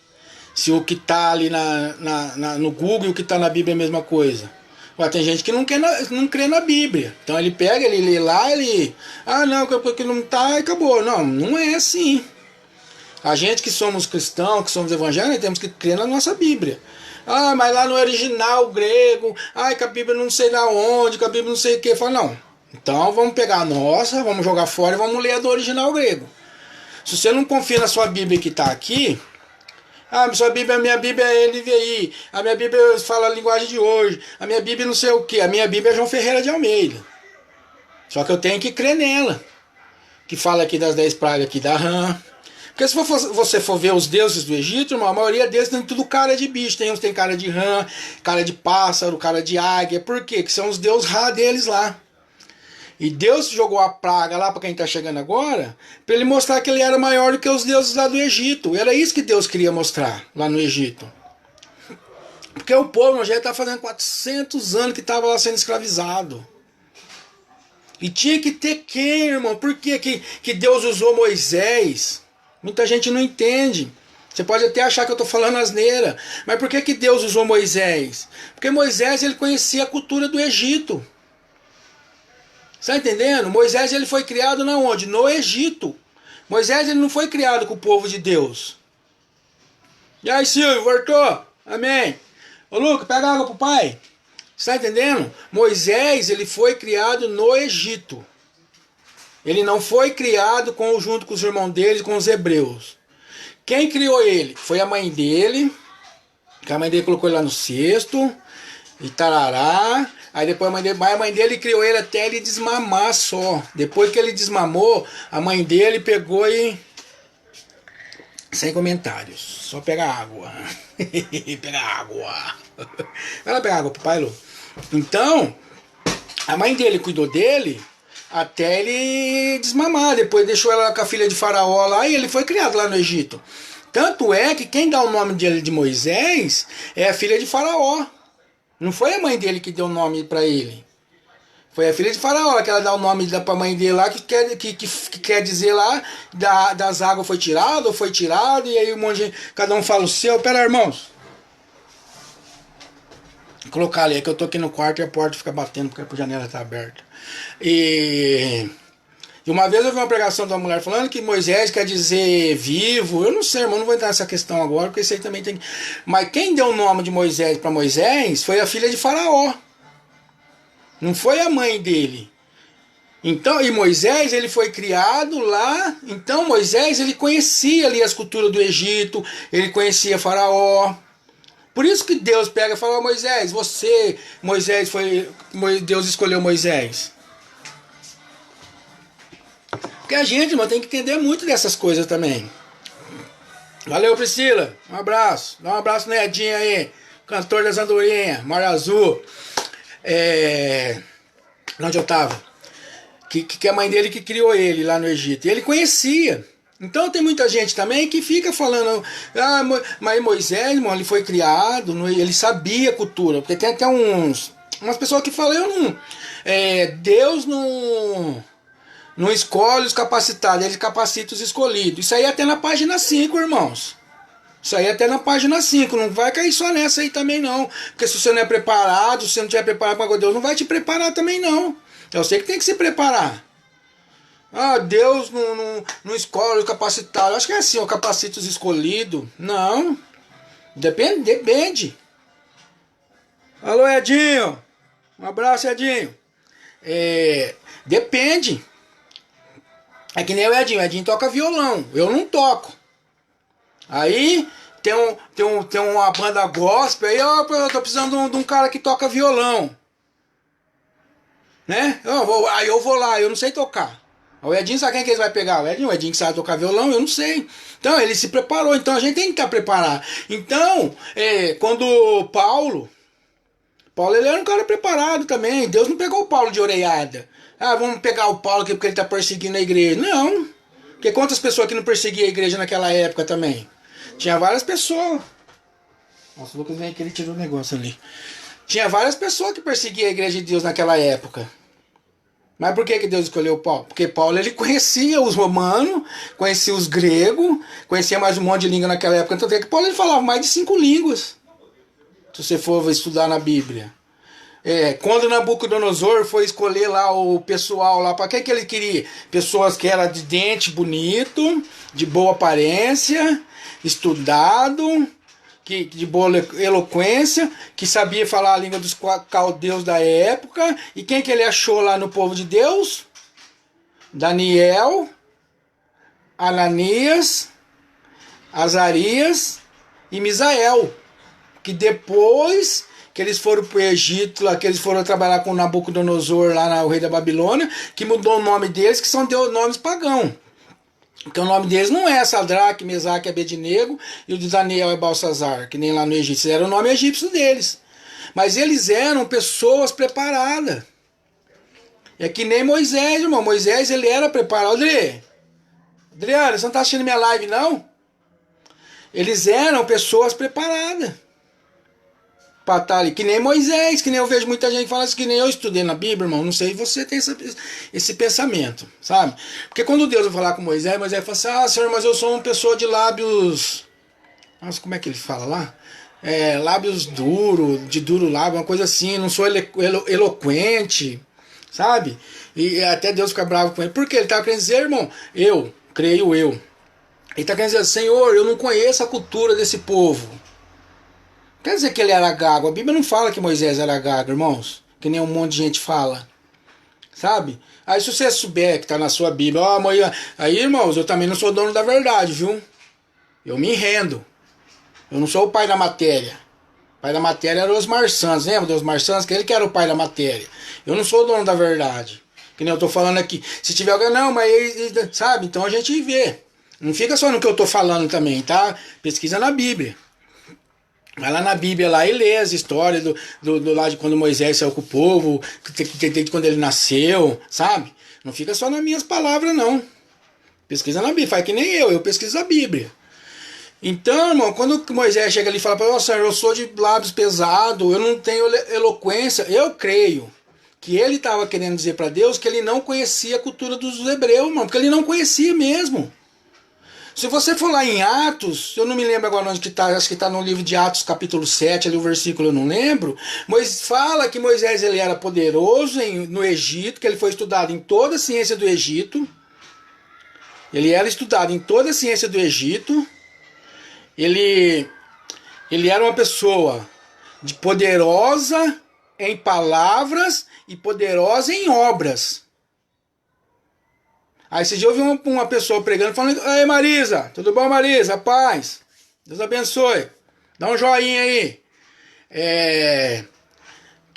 o que tá ali no Google e o que tá na Bíblia é a mesma coisa. Ué, tem gente que não crê na Bíblia. Então ele pega, ele lê lá, ele... Ah, não, porque não tá e acabou. Não, não é assim. A gente que somos cristãos, que somos evangélicos, temos que crer na nossa Bíblia. Ah, mas lá no original grego, ai, que a Bíblia não sei da onde, que a Bíblia não sei o que. Fala, não. Então vamos pegar a nossa, vamos jogar fora e vamos ler a do original grego. Se você não confia na sua Bíblia que está aqui, ah, minha Bíblia é NVI, a minha Bíblia fala a linguagem de hoje, a minha Bíblia não sei o que, a minha Bíblia é João Ferreira de Almeida. Só que eu tenho que crer nela. Que fala aqui das 10 pragas aqui da rã. Porque se você for ver os deuses do Egito, irmão, a maioria deles tem tudo cara de bicho. Tem uns que tem cara de rã, cara de pássaro, cara de águia. Por quê? Que são os deuses Ra deles lá. E Deus jogou a praga lá para quem está chegando agora, para ele mostrar que ele era maior do que os deuses lá do Egito. Era isso que Deus queria mostrar lá no Egito. Porque o povo já está fazendo 400 anos que estava lá sendo escravizado. E tinha que ter quem, irmão? Por que Deus usou Moisés? Muita gente não entende. Você pode até achar que eu estou falando asneira. Mas por que Deus usou Moisés? Porque Moisés ele conhecia a cultura do Egito. Está entendendo? Moisés ele foi criado na onde? No Egito. Moisés ele não foi criado com o povo de Deus. E aí, Silvio, voltou? Amém. Ô, Lucas, pega água pro pai. Está entendendo? Moisés ele foi criado no Egito. Ele não foi criado junto com os irmãos dele, com os hebreus. Quem criou ele? Foi a mãe dele. Que a mãe dele colocou ele lá no cesto. E tarará. Aí depois a mãe dele criou ele até ele desmamar só. Depois que ele desmamou, a mãe dele pegou e... Sem comentários. Só pegar água. Pegar água. Vai lá pegar água pro pai, Lu. Então, a mãe dele cuidou dele até ele desmamar. Depois deixou ela com a filha de Faraó lá e ele foi criado lá no Egito. Tanto é que quem dá o nome dele de Moisés é a filha de Faraó. Não foi a mãe dele que deu o nome para ele. Foi a filha de Faraó que ela dá o nome para a mãe dele lá, que quer dizer lá, das águas foi tirado ou foi tirado, e aí um monte de gente, cada um fala o seu. Pera, irmãos. Vou colocar ali, é que eu tô aqui no quarto e a porta fica batendo porque a janela tá aberta. E uma vez eu vi uma pregação de uma mulher falando que Moisés quer dizer vivo. Eu não sei, irmão, não vou entrar nessa questão agora, porque isso aí também tem. Mas quem deu o nome de Moisés para Moisés foi a filha de Faraó. Não foi a mãe dele. Então, e Moisés, ele foi criado lá. Então, Moisés, ele conhecia ali as culturas do Egito, ele conhecia Faraó. Por isso que Deus pega e fala: Moisés, Deus escolheu Moisés. Porque a gente, irmão, tem que entender muito dessas coisas também. Valeu, Priscila. Um abraço. Dá um abraço no Edinho aí. Cantor das Andorinhas, Mar Azul. Onde eu tava? Que a mãe dele que criou ele lá no Egito. E ele conhecia. Então tem muita gente também que fica falando: ah, mas Moisés, irmão, ele foi criado, ele sabia a cultura. Porque tem até umas pessoas que falam: Deus não escolhe os capacitados, ele capacita os escolhidos. Isso aí até na página 5, irmãos. Isso aí até na página 5, não vai cair só nessa aí também não. Porque se você não é preparado, se você não estiver preparado para Deus, não vai te preparar também não. Eu sei que tem que se preparar. Ah, Deus não escolhe o capacitado. Eu acho que é assim, o capacita os escolhidos. Não. Depende. Alô, Edinho. Um abraço, Edinho. Depende. É que nem o Edinho. O Edinho toca violão. Eu não toco. Aí tem uma banda gospel. Aí eu tô precisando de um cara que toca violão. Né? Aí eu vou lá. Eu não sei tocar. O Edinho sabe quem que ele vai pegar? O Edinho que sabe tocar violão, eu não sei. Então ele se preparou, então a gente tem que estar preparado. Então, quando Paulo ele era um cara preparado também. Deus não pegou o Paulo de orelhada. Ah, vamos pegar o Paulo aqui porque ele está perseguindo a igreja. Não. Porque quantas pessoas que não perseguiam a igreja naquela época também? Tinha várias pessoas. Nossa, o Lucas vem aqui, ele tirou o negócio ali. Tinha várias pessoas que perseguiam a igreja de Deus naquela época. Mas por que Deus escolheu Paulo? Porque Paulo ele conhecia os romanos, conhecia os gregos, conhecia mais um monte de língua naquela época. Então, que Paulo ele falava mais de 5 línguas. Se você for estudar na Bíblia. Quando Nabucodonosor foi escolher lá o pessoal lá, para que ele queria? Pessoas que eram de dente bonito, de boa aparência, estudado, de boa eloquência, que sabia falar a língua dos caldeus da época. E quem que ele achou lá no povo de Deus? Daniel, Ananias, Azarias e Misael. Que depois que eles foram para o Egito, lá, que eles foram trabalhar com Nabucodonosor, lá o rei da Babilônia, que mudou o nome deles, que são nomes pagãos. Porque o nome deles não é Sadraque, Mesaque e Abednego, e o de Daniel é Balsazar, que nem lá no Egito. Era o nome egípcio deles. Mas eles eram pessoas preparadas. É que nem Moisés, irmão. Moisés, ele era preparado. Adriana, você não está assistindo minha live, não? Eles eram pessoas preparadas. Para estar ali. Que nem Moisés, que nem eu vejo muita gente falando assim, que nem eu estudei na Bíblia, irmão. Não sei se você tem esse pensamento, sabe? Porque quando Deus vai falar com Moisés fala assim, ah, Senhor, mas eu sou uma pessoa de lábios... Nossa, como é que ele fala lá? Lábios duros, de duro lábio, uma coisa assim. Não sou eloquente, sabe? E até Deus fica bravo com ele. Por quê? Ele está querendo dizer, irmão, creio eu. Ele está querendo dizer, Senhor, eu não conheço a cultura desse povo. Quer dizer que ele era gago. A Bíblia não fala que Moisés era gago, irmãos. Que nem um monte de gente fala. Sabe? Aí se você souber que está na sua Bíblia, aí, irmãos, eu também não sou dono da verdade, viu? Eu me rendo. Eu não sou o pai da matéria. O pai da matéria era Osmar Santos. Lembra do Osmar Santos? Que ele que era o pai da matéria. Eu não sou o dono da verdade. Que nem eu estou falando aqui. Se tiver alguém, não, mas sabe? Então a gente vê. Não fica só no que eu estou falando também, tá? Pesquisa na Bíblia. Vai lá na Bíblia lá e lê as histórias do lado de quando Moisés saiu com o povo, de quando ele nasceu, sabe? Não fica só nas minhas palavras, não. Pesquisa na Bíblia, faz que nem eu pesquiso a Bíblia. Então, irmão, quando Moisés chega ali e fala para ele, Senhor, eu sou de lábios pesados, eu não tenho eloquência, eu creio que ele estava querendo dizer para Deus que ele não conhecia a cultura dos hebreus, irmão, porque ele não conhecia mesmo. Se você for lá em Atos, eu não me lembro agora onde que está, acho que está no livro de Atos capítulo 7, ali o versículo eu não lembro, mas fala que Moisés ele era poderoso no Egito, que ele foi estudado em toda a ciência do Egito, ele era estudado em toda a ciência do Egito, ele era uma pessoa poderosa em palavras e poderosa em obras. Aí esse dia eu vi uma pessoa pregando, falando, ei Marisa, tudo bom Marisa? Paz, Deus abençoe, dá um joinha aí.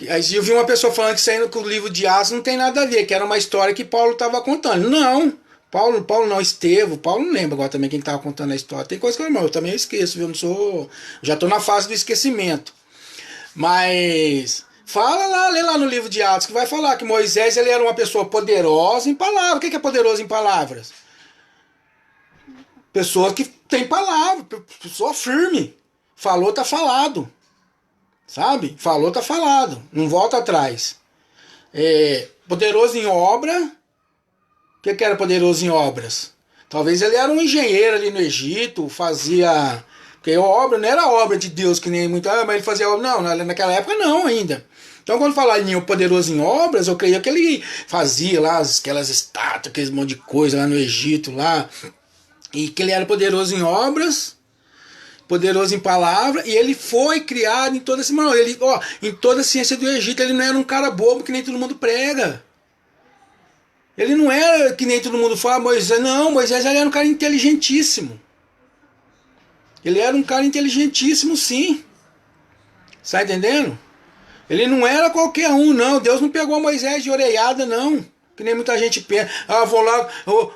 Aí eu vi uma pessoa falando que saindo com o livro de Atos não tem nada a ver, que era uma história que Paulo estava contando. Não, Paulo não, Estevão, Paulo não lembra agora também quem estava contando a história. Tem coisa que eu também esqueço, viu? Já estou na fase do esquecimento. Mas... fala lá, lê lá no livro de Atos, que vai falar que Moisés ele era uma pessoa poderosa em palavras. O que é poderoso em palavras? Pessoa que tem palavra, pessoa firme. Falou, tá falado. Sabe? Falou, tá falado. Não volta atrás. Poderoso em obra. O que era poderoso em obras? Talvez ele era um engenheiro ali no Egito, fazia Porque a obra não era obra de Deus, que nem muito, mas ele fazia obra. Não, naquela época não ainda. Então quando falar em o poderoso em obras, eu creio que ele fazia lá aquelas estátuas, aqueles monte de coisa lá no Egito, lá. E que ele era poderoso em obras, poderoso em palavra, e ele foi criado em toda esse manual. Ele, ó, em toda a ciência do Egito, ele não era um cara bobo que nem todo mundo prega. Ele não era que nem todo mundo fala, Moisés, não, Moisés ele era um cara inteligentíssimo. Ele era um cara inteligentíssimo, sim. Está entendendo? Ele não era qualquer um, não. Deus não pegou Moisés de orelhada, não. Que nem muita gente pensa. Ah, vou lá,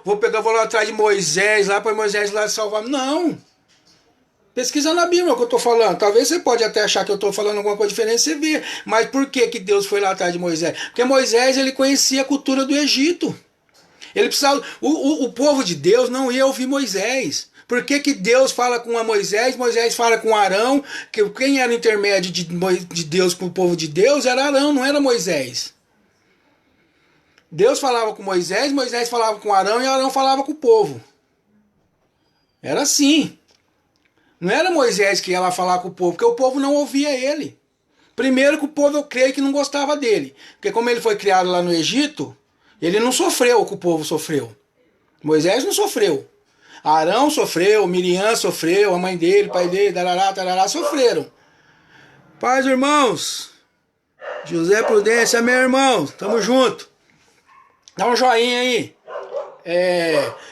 vou lá atrás de Moisés, lá para Moisés lá salvar. Não. Pesquisa na Bíblia o que eu estou falando. Talvez você pode até achar que eu estou falando alguma coisa diferente, você vê. Mas por que Deus foi lá atrás de Moisés? Porque Moisés ele conhecia a cultura do Egito. Ele precisava. O povo de Deus não ia ouvir Moisés. Por que Deus fala com Moisés, Moisés fala com Arão? Que quem era o intermédio de Deus com o povo de Deus era Arão, não era Moisés. Deus falava com Moisés, Moisés falava com Arão e Arão falava com o povo. Era assim. Não era Moisés que ia lá falar com o povo, porque o povo não ouvia ele. Primeiro que o povo, eu creio que não gostava dele. Porque como ele foi criado lá no Egito, ele não sofreu o que o povo sofreu. Moisés não sofreu. Arão sofreu, Miriam sofreu, a mãe dele, o pai dele, tarará, sofreram. Paz, irmãos. José Prudência, meu irmão. Tamo junto. Dá um joinha aí.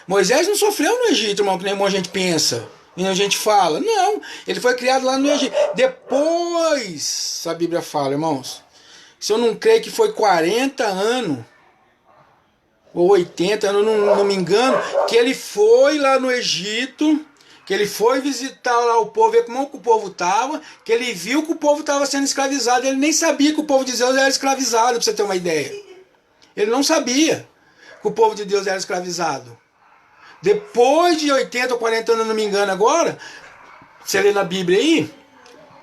Moisés não sofreu no Egito, irmão, que nem a gente pensa. E a gente fala. Não, ele foi criado lá no Egito. Depois, a Bíblia fala, irmãos. Se eu não creio que foi 40 anos, ou 80, eu não me engano, que ele foi lá no Egito, que ele foi visitar lá o povo, ver como que o povo estava, que ele viu que o povo estava sendo escravizado, ele nem sabia que o povo de Deus era escravizado, para você ter uma ideia. Ele não sabia que o povo de Deus era escravizado. Depois de 80 ou 40 anos, não me engano agora, você lê na Bíblia aí,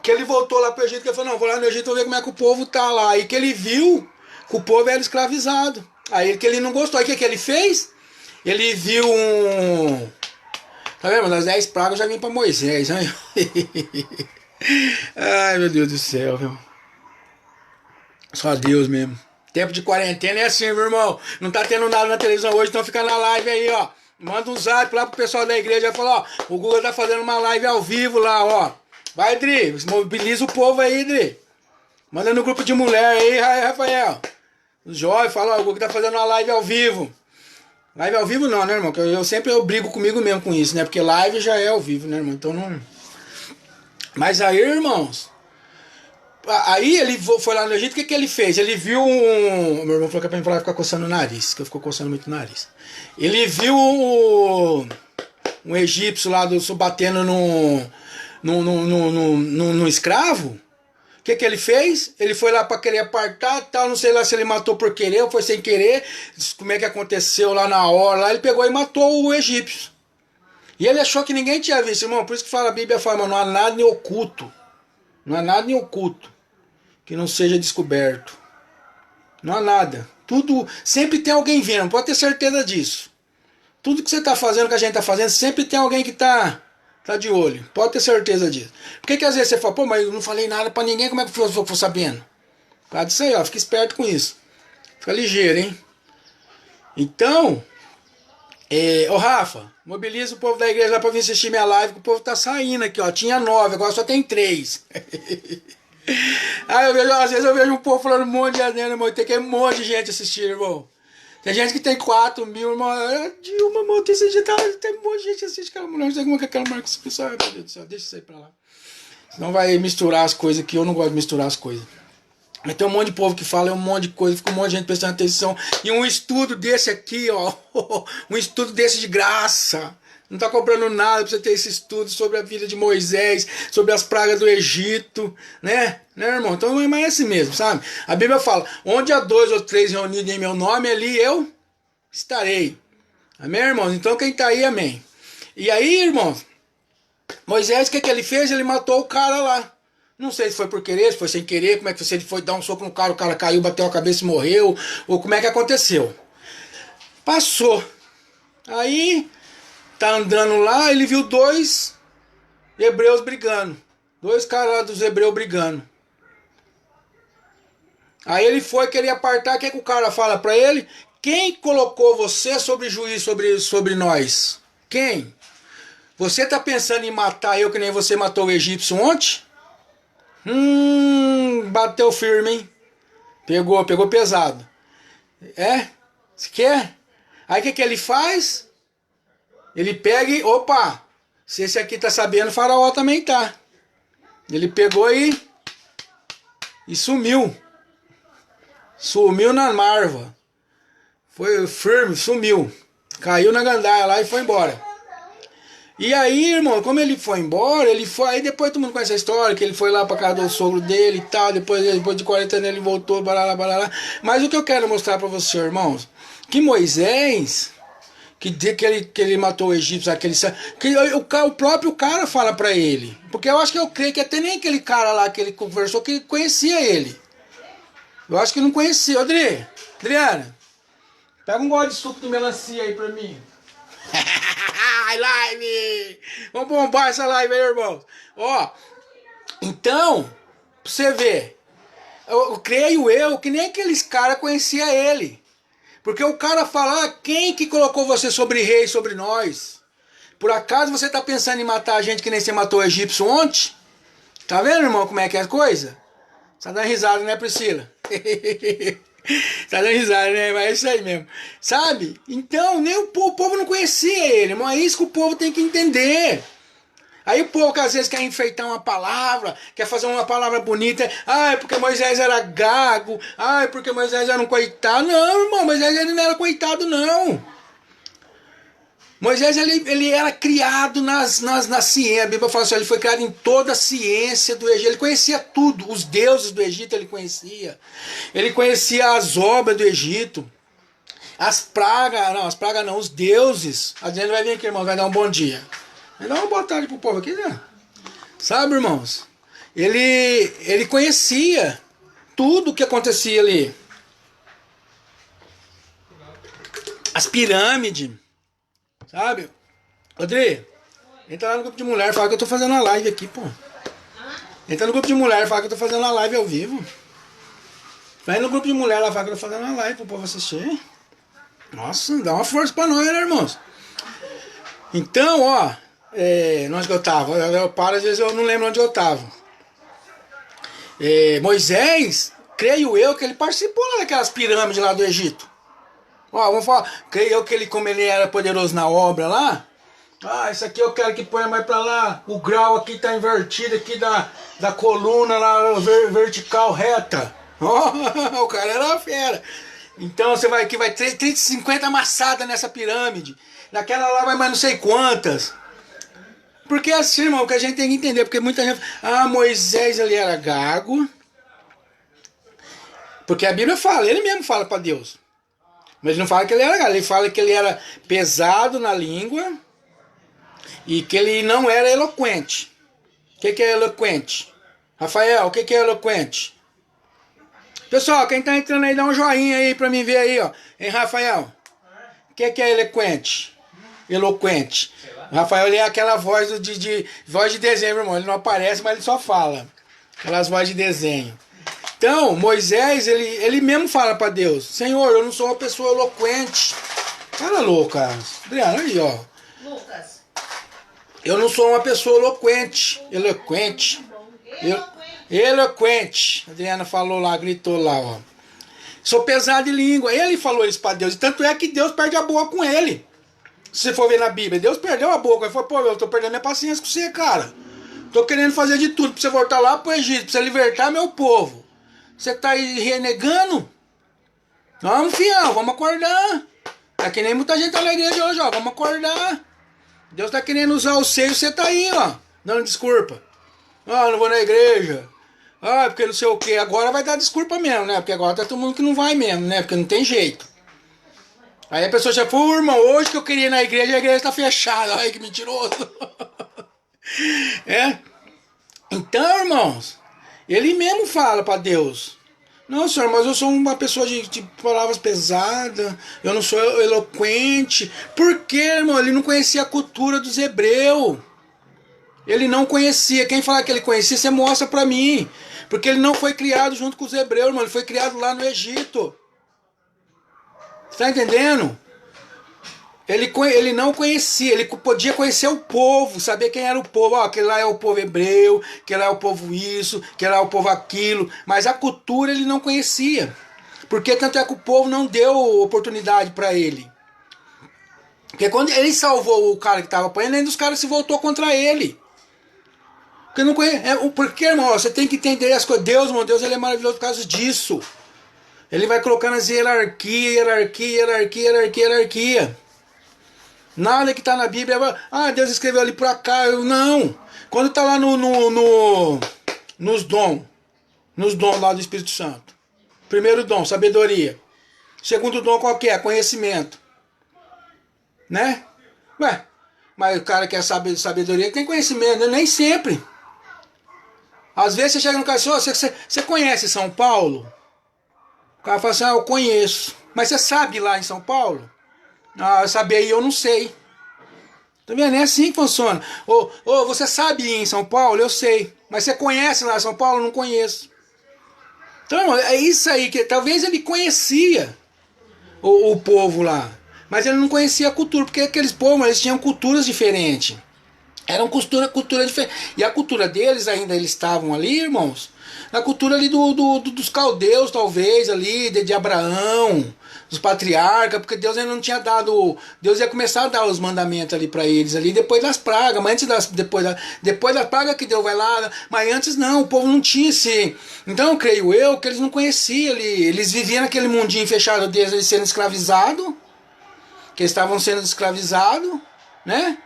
que ele voltou lá para o Egito, que ele falou, não, vou lá no Egito, vou ver como é que o povo está lá. E que ele viu que o povo era escravizado. Aí que ele não gostou. Aí o que ele fez? Ele viu um... Tá vendo? Das 10 pragas já vim para Moisés. Né? Ai, meu Deus do céu, viu? Só Deus mesmo. Tempo de quarentena é assim, meu irmão. Não tá tendo nada na televisão hoje, então fica na live aí, ó. Manda um zap lá pro pessoal da igreja e fala, ó, o Google tá fazendo uma live ao vivo lá, ó. Vai, Dri, mobiliza o povo aí, Dri. Manda no grupo de mulher aí, Rafael. Os jovens falam, ó, o Google tá fazendo uma live ao vivo. Live ao vivo não, né, irmão? Porque eu sempre brigo comigo mesmo com isso, né? Porque live já é ao vivo, né, irmão? Então não... Mas aí, irmãos... Aí ele foi lá no Egito, o que ele fez? Ele viu um... Meu irmão falou que é pra mim falar ficar coçando o nariz, que eu fico coçando muito o nariz. Ele viu um egípcio lá batendo no escravo. O que ele fez? Ele foi lá para querer apartar, tal, não sei lá se ele matou por querer ou foi sem querer, como é que aconteceu lá na hora, lá ele pegou e matou o egípcio. E ele achou que ninguém tinha visto, irmão, por isso que a Bíblia fala, não há nada em oculto. Não há nada em oculto que não seja descoberto. Não há nada. Tudo, sempre tem alguém vendo, pode ter certeza disso. Tudo que você está fazendo, que a gente está fazendo, sempre tem alguém que está de olho. Pode ter certeza disso. Por que às vezes você fala, pô, mas eu não falei nada para ninguém, como é que eu vou sabendo? Por causa disso aí, ó, fica esperto com isso. Fica ligeiro, hein? Então, ô Rafa, mobiliza o povo da igreja lá para vir assistir minha live, que o povo tá saindo aqui, ó. Tinha 9, agora só tem 3. Aí às vezes eu vejo um povo falando um monte de asneira, irmão. Tem que um monte de gente assistir, irmão. Tem gente que tem 4 mil, irmão. Dilma, irmão, tem um monte de gente assiste aquela mulher. Não sei como é que aquela mulher com esse pessoal. Meu Deus do céu, deixa isso aí pra lá. Senão vai misturar as coisas aqui. Eu não gosto de misturar as coisas. Mas tem um monte de povo que fala, um monte de coisa, fica um monte de gente prestando atenção. E um estudo desse aqui, ó. Um estudo desse de graça. Não está comprando nada para você ter esse estudo sobre a vida de Moisés, sobre as pragas do Egito, né? Né, irmão? Então, mas é assim mesmo, sabe? A Bíblia fala, onde há 2 ou 3 reunidos em meu nome, ali eu estarei. Amém, irmãos? Então, quem está aí, amém. E aí, irmãos, Moisés, o que ele fez? Ele matou o cara lá. Não sei se foi por querer, se foi sem querer, como é que ele foi dar um soco no cara, o cara caiu, bateu a cabeça e morreu, ou como é que aconteceu. Passou. Aí... tá andando lá, ele viu 2 hebreus brigando. Dois caras lá dos hebreus brigando. Aí ele foi querer apartar, o que o cara fala pra ele? Quem colocou você sobre juiz sobre nós? Quem? Você tá pensando em matar eu que nem você matou o egípcio ontem? Bateu firme, hein? Pegou pesado. É? Você quer? Aí o que ele faz? Ele pega e, opa, se esse aqui tá sabendo, o faraó também tá. Ele pegou e sumiu. Sumiu na marva. Foi firme, sumiu. Caiu na gandaia lá e foi embora. E aí, irmão, como ele foi embora, aí depois todo mundo conhece a história, que ele foi lá pra casa do sogro dele e tal, depois de 40 anos ele voltou, barará, barará. Mas o que eu quero mostrar pra você, irmãos, que Moisés, que ele matou o egípcio, o próprio cara fala pra ele. Porque eu creio que até nem aquele cara lá que ele conversou, que conhecia ele. Eu acho que não conhecia. Adriana, pega um gole de suco de melancia aí pra mim. Live! Vamos bombar essa live aí, irmãos. Ó, então, pra você ver, eu creio que nem aqueles caras conheciam ele. Porque o cara fala, quem que colocou você sobre rei, sobre nós? Por acaso você tá pensando em matar a gente que nem você matou o egípcio ontem? Tá vendo, irmão, como é que é a coisa? Você tá dando risada, né, Priscila? Tá dando risada, né? Mas é isso aí mesmo. Sabe? Então, nem o povo não conhecia ele, mas é isso que o povo tem que entender. Aí o povo que às vezes quer enfeitar uma palavra, quer fazer uma palavra bonita, porque Moisés era gago, porque Moisés era um coitado. Não, irmão, Moisés ele não era coitado, não. Moisés ele era criado na ciência. A Bíblia fala assim, ele foi criado em toda a ciência do Egito. Ele conhecia tudo, os deuses do Egito ele conhecia. Ele conhecia as obras do Egito. As pragas não, os deuses. A gente vai vir aqui, irmão, vai dar um bom dia. Vai dar uma boa tarde pro povo aqui, né? Sabe, irmãos? Ele conhecia tudo o que acontecia ali. As pirâmides. Sabe? Rodrigo, entra lá no grupo de mulher, fala que eu tô fazendo uma live aqui, pô. Entra no grupo de mulher, fala que eu tô fazendo uma live ao vivo. Vai no grupo de mulher lá, fala que eu tô fazendo uma live pro povo assistir. Nossa, dá uma força pra nós, né, irmãos? Então, ó, onde que eu tava? Eu paro, às vezes eu não lembro onde eu tava. Moisés, creio eu que ele participou lá daquelas pirâmides lá do Egito. Ó, vamos falar, creio eu que ele, como ele era poderoso na obra lá, isso aqui eu quero que ponha mais pra lá, o grau aqui tá invertido aqui da coluna lá, vertical, reta. Ó, o cara era uma fera. Então você vai aqui, vai 50 amassadas nessa pirâmide, naquela lá vai mais não sei quantas. Porque assim, irmão, que a gente tem que entender, porque muita gente, Moisés ele era gago, porque a Bíblia fala, ele mesmo fala pra Deus. Mas ele não fala que ele era gago, ele fala que ele era pesado na língua e que ele não era eloquente. O que é eloquente? Rafael, o que é eloquente? Pessoal, quem tá entrando aí, dá um joinha aí pra mim ver aí, ó. Hein, Rafael? O que é eloquente? Eloquente. O Rafael ele é aquela voz voz de desenho, irmão. Ele não aparece, mas ele só fala. Aquelas vozes de desenho. Então, Moisés, ele mesmo fala para Deus, Senhor, eu não sou uma pessoa eloquente. Cara louca, Adriano, aí, ó. Lucas. Eu não sou uma pessoa eloquente. Eloquente. A Adriana falou lá, gritou lá, ó. Sou pesado de língua. Ele falou isso para Deus. E tanto é que Deus perde a boca com ele. Se você for ver na Bíblia, Deus perdeu a boca. Ele falou, pô, eu tô perdendo minha paciência com você, cara. Tô querendo fazer de tudo pra você voltar lá pro Egito, pra você libertar meu povo. Você tá aí renegando? Vamos, fião, vamos acordar. Tá que nem muita gente tá na igreja hoje, ó. Vamos acordar. Deus tá querendo usar o seio, você tá aí, ó. Dando desculpa. Não vou na igreja. Porque não sei o que. Agora vai dar desculpa mesmo, né? Porque agora tá todo mundo que não vai mesmo, né? Porque não tem jeito. Aí a pessoa já falou, irmão, hoje que eu queria ir na igreja, a igreja tá fechada. Ai, que mentiroso. Então, irmãos, ele mesmo fala para Deus, não, senhor, mas eu sou uma pessoa de palavras pesadas, eu não sou eloquente. Por quê, irmão? Ele não conhecia a cultura dos hebreus. Ele não conhecia. Quem falar que ele conhecia, você mostra pra mim. Porque ele não foi criado junto com os hebreus, irmão. Ele foi criado lá no Egito. Você tá entendendo? Ele não conhecia, ele podia conhecer o povo, saber quem era o povo. Ó, aquele lá é o povo hebreu, aquele lá é o povo isso, aquele lá é o povo aquilo. Mas a cultura ele não conhecia. Porque tanto é que o povo não deu oportunidade para ele. Porque quando ele salvou o cara que estava apanhando, ainda os caras se voltou contra ele. Porque não conhece. Porque, irmão, você tem que entender as coisas. Deus, meu Deus, ele é maravilhoso por causa disso. Ele vai colocando as hierarquia. Nada que está na Bíblia, Deus escreveu ali por acaso. Não. Quando está lá nos dons lá do Espírito Santo. Primeiro dom, sabedoria. Segundo dom, qual que é? Conhecimento. Né? Ué, mas o cara que é sabedoria tem conhecimento, né? Nem sempre. Às vezes você chega no cara e fala, você conhece São Paulo? O cara fala assim, eu conheço. Mas você sabe lá em São Paulo? Saber aí eu não sei. Tá vendo? É assim que funciona. Ou você sabe ir em São Paulo? Eu sei. Mas você conhece lá em São Paulo? Eu não conheço. Então é isso aí, que talvez ele conhecia o povo lá. Mas ele não conhecia a cultura, porque aqueles povos eles tinham culturas diferentes. Eram cultura diferente. E a cultura deles ainda, eles estavam ali, irmãos, na cultura ali dos caldeus, talvez, ali, de Abraão, dos patriarcas, porque Deus ainda não tinha dado. Deus ia começar a dar os mandamentos ali para eles, ali, depois das pragas, mas depois da praga que Deus vai lá, mas antes não, o povo não tinha esse. Então, creio eu, que eles não conheciam ali. Eles viviam naquele mundinho fechado deles, eles sendo escravizados, que eles estavam sendo escravizados, né?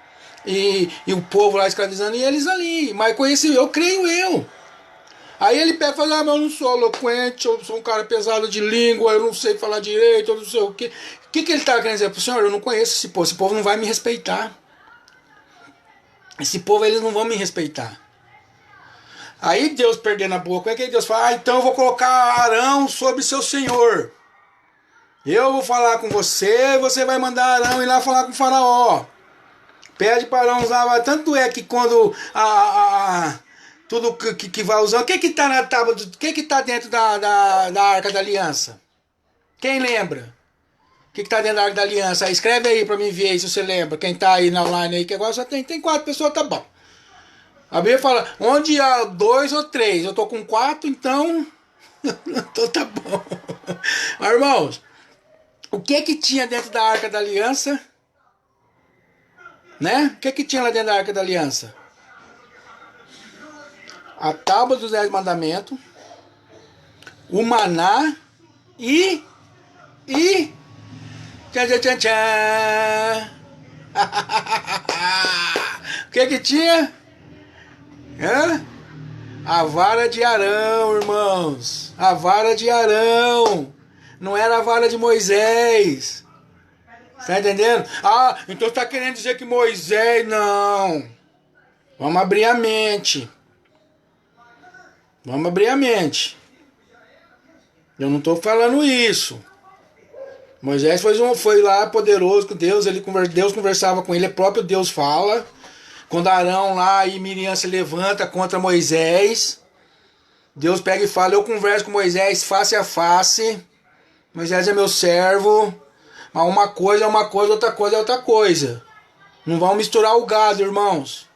E o povo lá escravizando e eles ali. Mas conheci eu, creio eu. Aí ele pega e fala, mas eu não sou eloquente, eu sou um cara pesado de língua, eu não sei falar direito, eu não sei o quê. O que ele está querendo dizer para o senhor? Eu não conheço esse povo não vai me respeitar. Esse povo eles não vão me respeitar. Aí Deus perdendo a boca, é que Deus fala, então eu vou colocar Arão sobre seu senhor. Eu vou falar com você, você vai mandar Arão ir lá falar com o faraó. Pede para Arão usar, tanto é que quando tudo que vai usar, o que está na tábua, o que está dentro da Arca da Aliança? Quem lembra? O que está dentro da Arca da Aliança? Escreve aí para mim ver aí se você lembra. Quem está aí na online aí, que agora só tem 4 pessoas, tá bom. A Bíblia fala, onde há 2 ou 3, eu tô com 4, então, então tá bom. Mas, irmãos, o que tinha dentro da Arca da Aliança? Né? O que tinha lá dentro da Arca da Aliança? A tábua dos 10 mandamentos, o maná e tchan, tchan, tchan, tchan. O que tinha? A vara de Arão, irmãos. A vara de Arão. Não era a vara de Moisés. Tá entendendo? Então você tá querendo dizer que Moisés... Não. Vamos abrir a mente. Vamos abrir a mente. Eu não estou falando isso. Moisés foi lá poderoso com Deus. Deus conversava com ele. O próprio Deus fala. Quando Arão lá e Miriam se levanta contra Moisés, Deus pega e fala, eu converso com Moisés face a face. Moisés é meu servo. Mas uma coisa é uma coisa, outra coisa é outra coisa. Não vão misturar o gado, irmãos.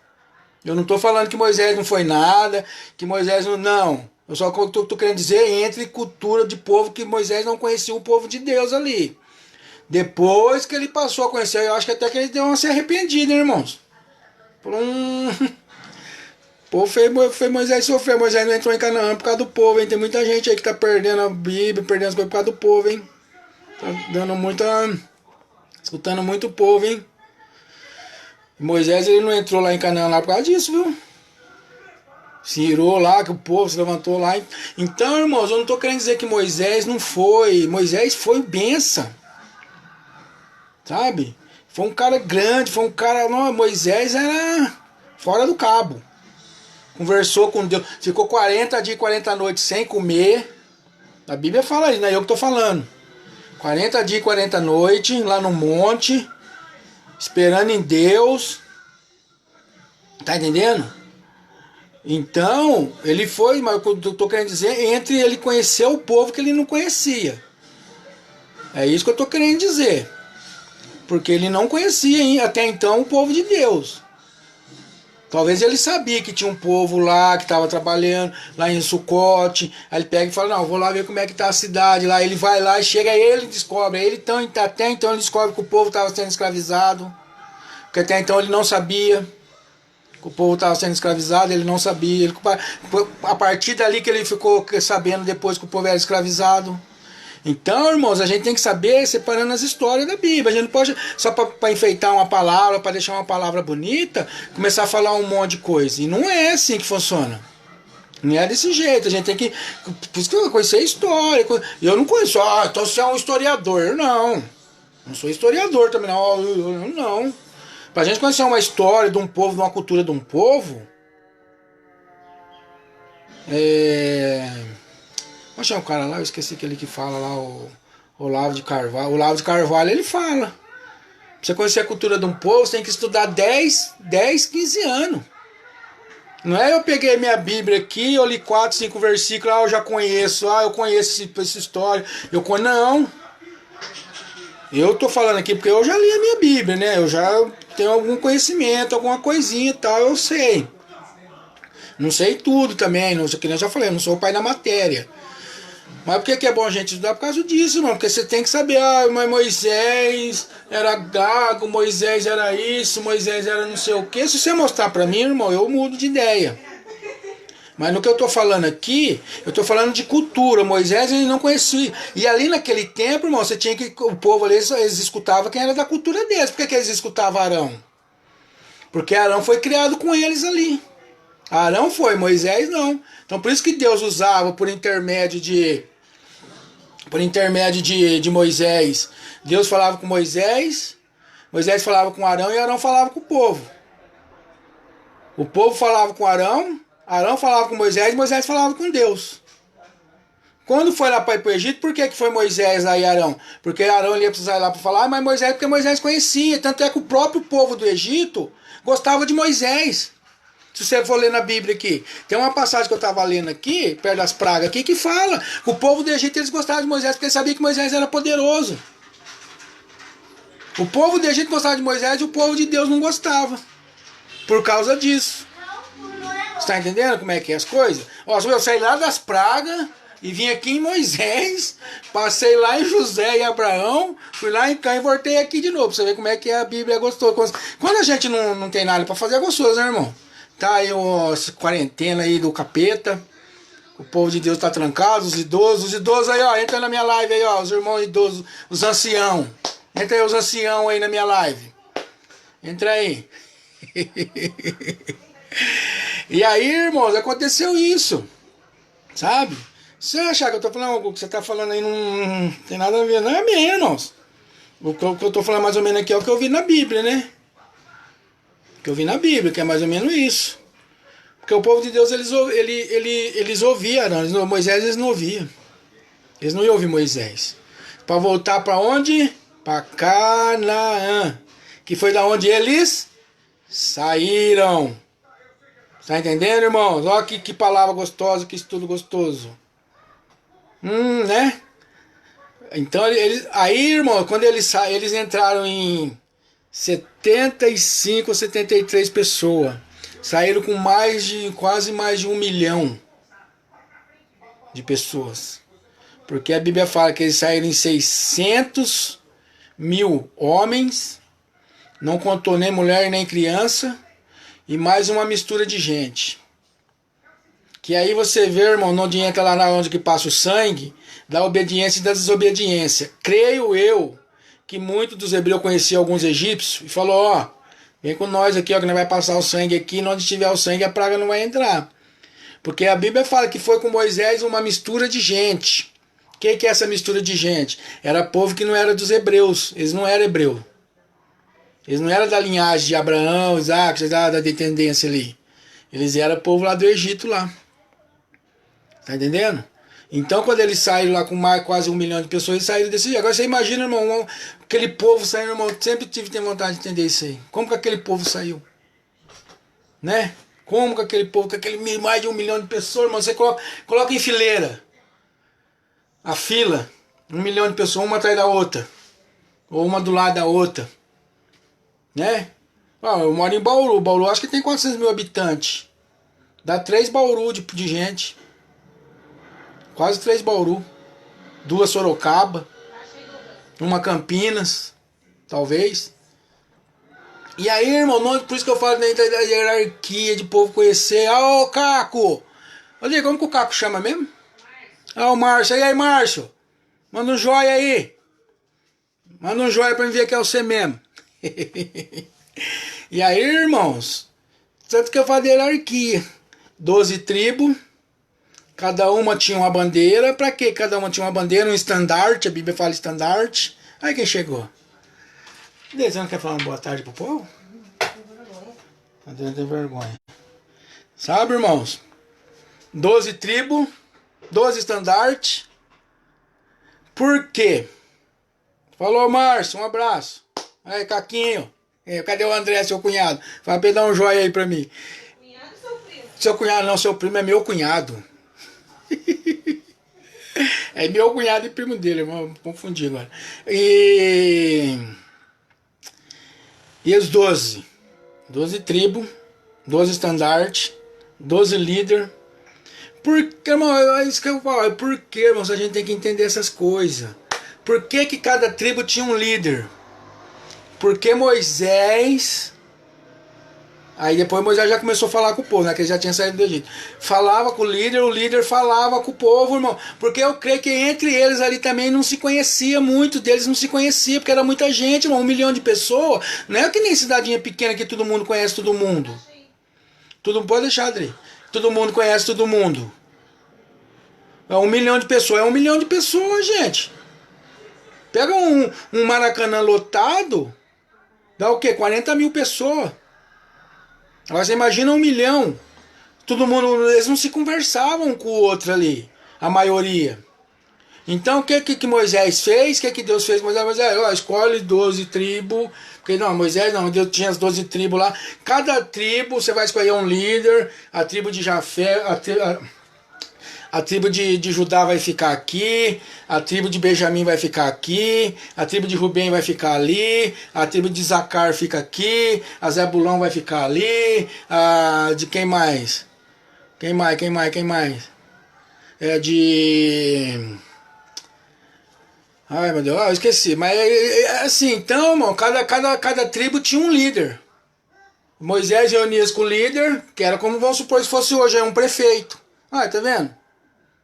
Eu não estou falando que Moisés não foi nada, que Moisés não... Não. Eu só estou querendo dizer entre cultura de povo que Moisés não conhecia o povo de Deus ali. Depois que ele passou a conhecer, eu acho que até que ele deu uma se arrependida, hein, irmãos? O povo fez Moisés sofrer. Moisés não entrou em Canaã por causa do povo, hein? Tem muita gente aí que tá perdendo a Bíblia, perdendo as coisas por causa do povo, hein? Tá dando escutando muito o povo, hein? Moisés ele não entrou lá em Canaã lá por causa disso, viu? Se irou lá, que o povo se levantou lá. Então, irmãos, eu não estou querendo dizer que Moisés não foi. Moisés foi bênção. Sabe? Foi um cara grande, foi um cara... Não, Moisés era fora do cabo. Conversou com Deus. Ficou 40 dias e 40 noites sem comer. A Bíblia fala isso, não é eu que estou falando. 40 dias e 40 noites lá no monte, esperando em Deus. Tá entendendo? Então, ele foi, mas o que eu tô querendo dizer, entre ele conhecer o povo que ele não conhecia. É isso que eu tô querendo dizer. Porque ele não conhecia até então o povo de Deus. Talvez ele sabia que tinha um povo lá que estava trabalhando lá em Sucote. Aí ele pega e fala, não, vou lá ver como é que tá a cidade lá. Ele vai lá e chega, ele descobre. Aí ele até então ele descobre que o povo estava sendo escravizado. Porque até então ele não sabia que o povo estava sendo escravizado, ele não sabia. A partir dali que ele ficou sabendo depois que o povo era escravizado. Então, irmãos, a gente tem que saber separando as histórias da Bíblia. A gente não pode, só para enfeitar uma palavra, para deixar uma palavra bonita, começar a falar um monte de coisa. E não é assim que funciona. Não é desse jeito. A gente tem que. Por isso que eu conhecer história. Eu não conheço, então você é um historiador. Não. Não sou historiador também, não. Não. Para a gente conhecer uma história de um povo, de uma cultura de um povo. Poxa, é um cara lá, eu esqueci aquele que fala lá, o Olavo de Carvalho. O Olavo de Carvalho, ele fala. Pra você conhecer a cultura de um povo, você tem que estudar 10, 15 anos. Não é eu peguei minha Bíblia aqui, eu li 4, 5 versículos, eu já conheço, eu conheço essa história. Não. Eu tô falando aqui porque eu já li a minha Bíblia, né? Eu já tenho algum conhecimento, alguma coisinha e tal, eu sei. Não sei tudo também, não, que eu já falei, eu não sou o pai da matéria. Mas por que é bom a gente estudar? Por causa disso, irmão. Porque você tem que saber, mas Moisés era gago, Moisés era isso, Moisés era não sei o quê. Se você mostrar pra mim, irmão, eu mudo de ideia. Mas no que eu tô falando aqui, eu tô falando de cultura. Moisés ele não conhecia. E ali naquele tempo, irmão, você tinha que. O povo ali, eles escutavam quem era da cultura deles. Por que eles escutavam Arão? Porque Arão foi criado com eles ali. Arão foi, Moisés não. Então por isso que Deus usava por intermédio de Moisés. Deus falava com Moisés, Moisés falava com Arão e Arão falava com o povo. O povo falava com Arão, Arão falava com Moisés, Moisés falava com Deus. Quando foi lá para o Egito, por que foi Moisés lá e Arão? Porque Arão ia precisar ir lá para falar, mas Moisés, porque Moisés conhecia. Tanto é que o próprio povo do Egito gostava de Moisés. Se você for ler na Bíblia aqui, tem uma passagem que eu estava lendo aqui, perto das pragas aqui, que fala que o povo do Egito eles gostavam de Moisés porque eles sabiam que Moisés era poderoso. O povo do Egito gostava de Moisés e o povo de Deus não gostava. Por causa disso. Você está entendendo como é que é as coisas? Ó, eu saí lá das pragas e vim aqui em Moisés, passei lá em José e Abraão, fui lá em Cã e voltei aqui de novo. Pra você ver como é que a Bíblia é gostosa. Quando a gente não tem nada para fazer, é gostoso, né, irmão? Tá aí essa quarentena aí do capeta. O povo de Deus tá trancado, os idosos aí, ó, entra na minha live aí, ó, os irmãos idosos, os anciãos. Entra aí os anciãos aí na minha live. Entra aí. E aí, irmãos, aconteceu isso. Sabe? Se você achar que eu tô falando o que você tá falando aí não tem nada a ver, não é bem, irmãos. O que eu tô falando mais ou menos aqui é o que eu vi na Bíblia, né? Que eu vi na Bíblia, que é mais ou menos isso. Porque o povo de Deus, eles ouviam, não, Moisés eles não ouviam. Eles não iam ouvir Moisés. Para voltar para onde? Para Canaã. Que foi da onde eles saíram. Tá entendendo, irmãos? Olha que palavra gostosa, que estudo gostoso. Né? Então, aí, irmão, quando eles entraram em 75 ou 73 pessoas. Saíram com quase mais de 1 milhão de pessoas. Porque a Bíblia fala que eles saíram em 600 mil homens, não contou nem mulher nem criança, e mais uma mistura de gente. Que aí você vê, irmão, onde entra lá onde que passa o sangue, da obediência e da desobediência. Creio eu que muitos dos hebreus conheciam alguns egípcios e falou, ó, vem com nós aqui, ó, que nós vai passar o sangue aqui, e onde tiver o sangue a praga não vai entrar. Porque a Bíblia fala que foi com Moisés uma mistura de gente. O que é essa mistura de gente? Era povo que não era dos hebreus, eles não eram hebreus. Eles não eram da linhagem de Abraão, Isaac, da descendência ali. Eles eram povo lá do Egito lá. Tá entendendo? Então, quando eles saíram lá com mais quase 1 milhão de pessoas, eles saíram desse jeito. Agora você imagina, irmão, aquele povo saindo, irmão, sempre tive vontade de entender isso aí. Como que aquele povo saiu? né? Como com aquele povo, com aquele mais de 1 milhão de pessoas, irmão, você coloca em fileira. A fila, 1 milhão de pessoas, uma atrás da outra. Ou uma do lado da outra. Né? Eu moro em Bauru. Bauru acho que tem 400 mil habitantes. Dá 3 Bauru de gente. Quase 3 Bauru. 2 Sorocaba. Uma Campinas. Talvez. E aí, irmão, por isso que eu falo da hierarquia de povo conhecer. Ô, Caco! Olha, como que o Caco chama mesmo? O Márcio. E aí, Márcio? Manda um joia aí. Manda um joia pra mim ver que é você mesmo. E aí, irmãos, tanto que eu falo de hierarquia. 12 tribos, cada uma tinha uma bandeira. Pra quê? Cada uma tinha uma bandeira, um estandarte, a Bíblia fala estandarte. Aí quem chegou? Você não quer falar uma boa tarde pro povo? Não tem vergonha. Sabe, irmãos? 12 tribos, 12 estandartes. Por quê? Falou, Márcio, um abraço. Aí, Caquinho. Cadê o André, seu cunhado? Fala pra ele dar um joia aí pra mim. Cunhado ou seu primo? Seu cunhado não, seu primo é meu cunhado. É meu cunhado e primo dele, irmão. Confundi agora. E os 12. 12 tribos, 12 estandartes, 12 líderes. Porque, irmão, é isso que eu falo. Por que, irmão, a gente tem que entender essas coisas? Por que cada tribo tinha um líder? Porque Moisés... Aí depois Moisés já começou a falar com o povo, né? Que ele já tinha saído do Egito. Falava com o líder falava com o povo, irmão. Porque eu creio que entre eles ali também não se conhecia, muito deles não se conhecia, porque era muita gente, irmão. 1 milhão de pessoas. Não é que nem cidadinha pequena que todo mundo conhece todo mundo. Pode deixar, Adri. Todo mundo conhece todo mundo. É 1 milhão de pessoas. É 1 milhão de pessoas, gente. Pega um Maracanã lotado, dá o quê? 40 mil pessoas. Agora você imagina 1 milhão. Todo mundo, eles não se conversavam um com o outro ali, a maioria. Então o que Moisés fez? O que Deus fez? Moisés, escolhe 12 tribos. Porque não, Moisés não, Deus tinha as 12 tribos lá. Cada tribo você vai escolher um líder. A tribo de Jafé, a tribo de Judá vai ficar aqui, a tribo de Benjamim vai ficar aqui, a tribo de Rubem vai ficar ali, a tribo de Zacar fica aqui, a Zebulão vai ficar ali, a de quem mais? Quem mais? É de... Ai, meu Deus, eu esqueci. Mas assim, então, irmão, cada tribo tinha um líder. Moisés reunia-se com o líder, que era como, vamos supor, se fosse hoje, é um prefeito. Ah, tá vendo?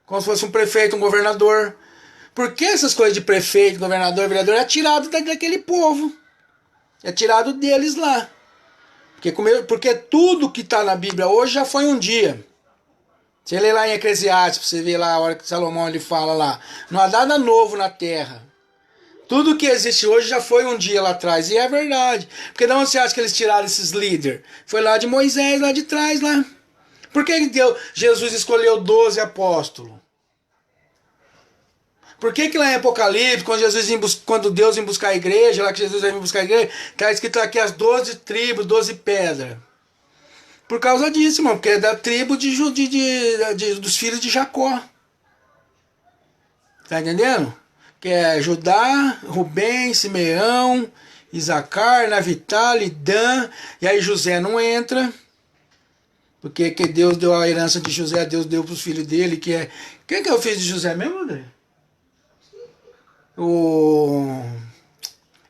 Como se fosse um prefeito, um governador. Por que essas coisas de prefeito, governador, vereador é tirado daquele povo? É tirado deles lá. Porque tudo que está na Bíblia hoje já foi um dia. Você lê lá em Eclesiastes, você vê lá a hora que Salomão ele fala lá. Não há nada novo na terra. Tudo que existe hoje já foi um dia lá atrás. E é verdade. Porque de onde você acha que eles tiraram esses líderes? Foi lá de Moisés, lá de trás, lá. Por que Jesus escolheu 12 apóstolos? Por que lá em Apocalipse, quando Deus vem buscar a igreja, lá que Jesus vem buscar a igreja, está escrito aqui as 12 tribos, 12 pedras? Por causa disso, irmão, porque é da tribo dos filhos de Jacó. Tá entendendo? Que é Judá, Rubem, Simeão, Isacar, Naftalí, Dan, e aí José não entra. Porque que Deus deu a herança de José, Deus deu para os filhos dele, que é... Quem que é o filho de José mesmo, André? O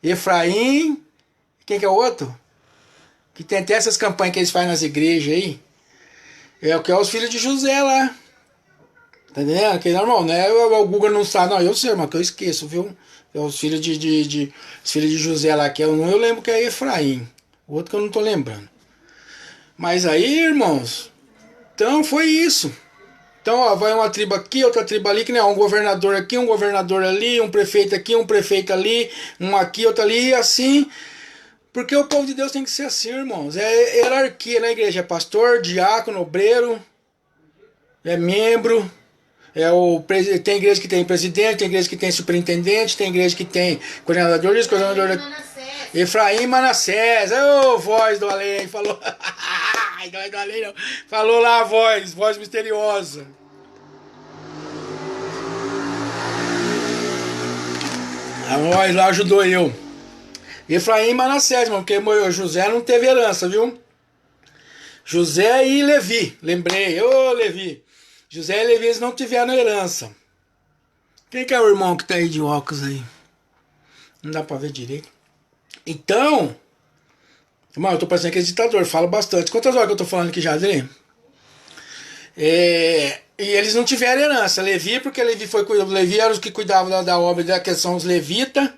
Efraim. Quem que é o outro? Que tem até essas campanhas que eles fazem nas igrejas aí. É o que é os filhos de José lá. Tá entendendo? Que normal, né? O Google não sabe, não, eu sei, mas que eu esqueço, viu? É os filhos os filhos de José lá, que é um, eu lembro que é Efraim. O outro que eu não tô lembrando. Mas aí, irmãos, então foi isso. Então, ó, vai uma tribo aqui, outra tribo ali, que nem um governador aqui, um governador ali, um prefeito aqui, um prefeito ali, um aqui, outro ali, e assim. Porque o povo de Deus tem que ser assim, irmãos. É hierarquia na igreja, é pastor, diácono, obreiro, é membro. Tem igreja que tem presidente, tem igreja que tem superintendente, tem igreja que tem coordenador disso, coordenador... Efraim Manassés, ô voz do além, falou. Não é lei, não. Falou lá a voz misteriosa. A voz lá ajudou eu. Efraim e Manassés, irmão, porque José não teve herança, viu? José e Levi, lembrei, Levi. José e Levi eles não tiveram herança. Quem que é o irmão que tá aí de óculos aí? Não dá pra ver direito. Então, irmão, eu tô parecendo aquele ditador, falo bastante. Quantas horas que eu tô falando aqui já, Adri? E eles não tiveram herança. Levi, porque Levi era os que cuidavam da obra, que são os levitas.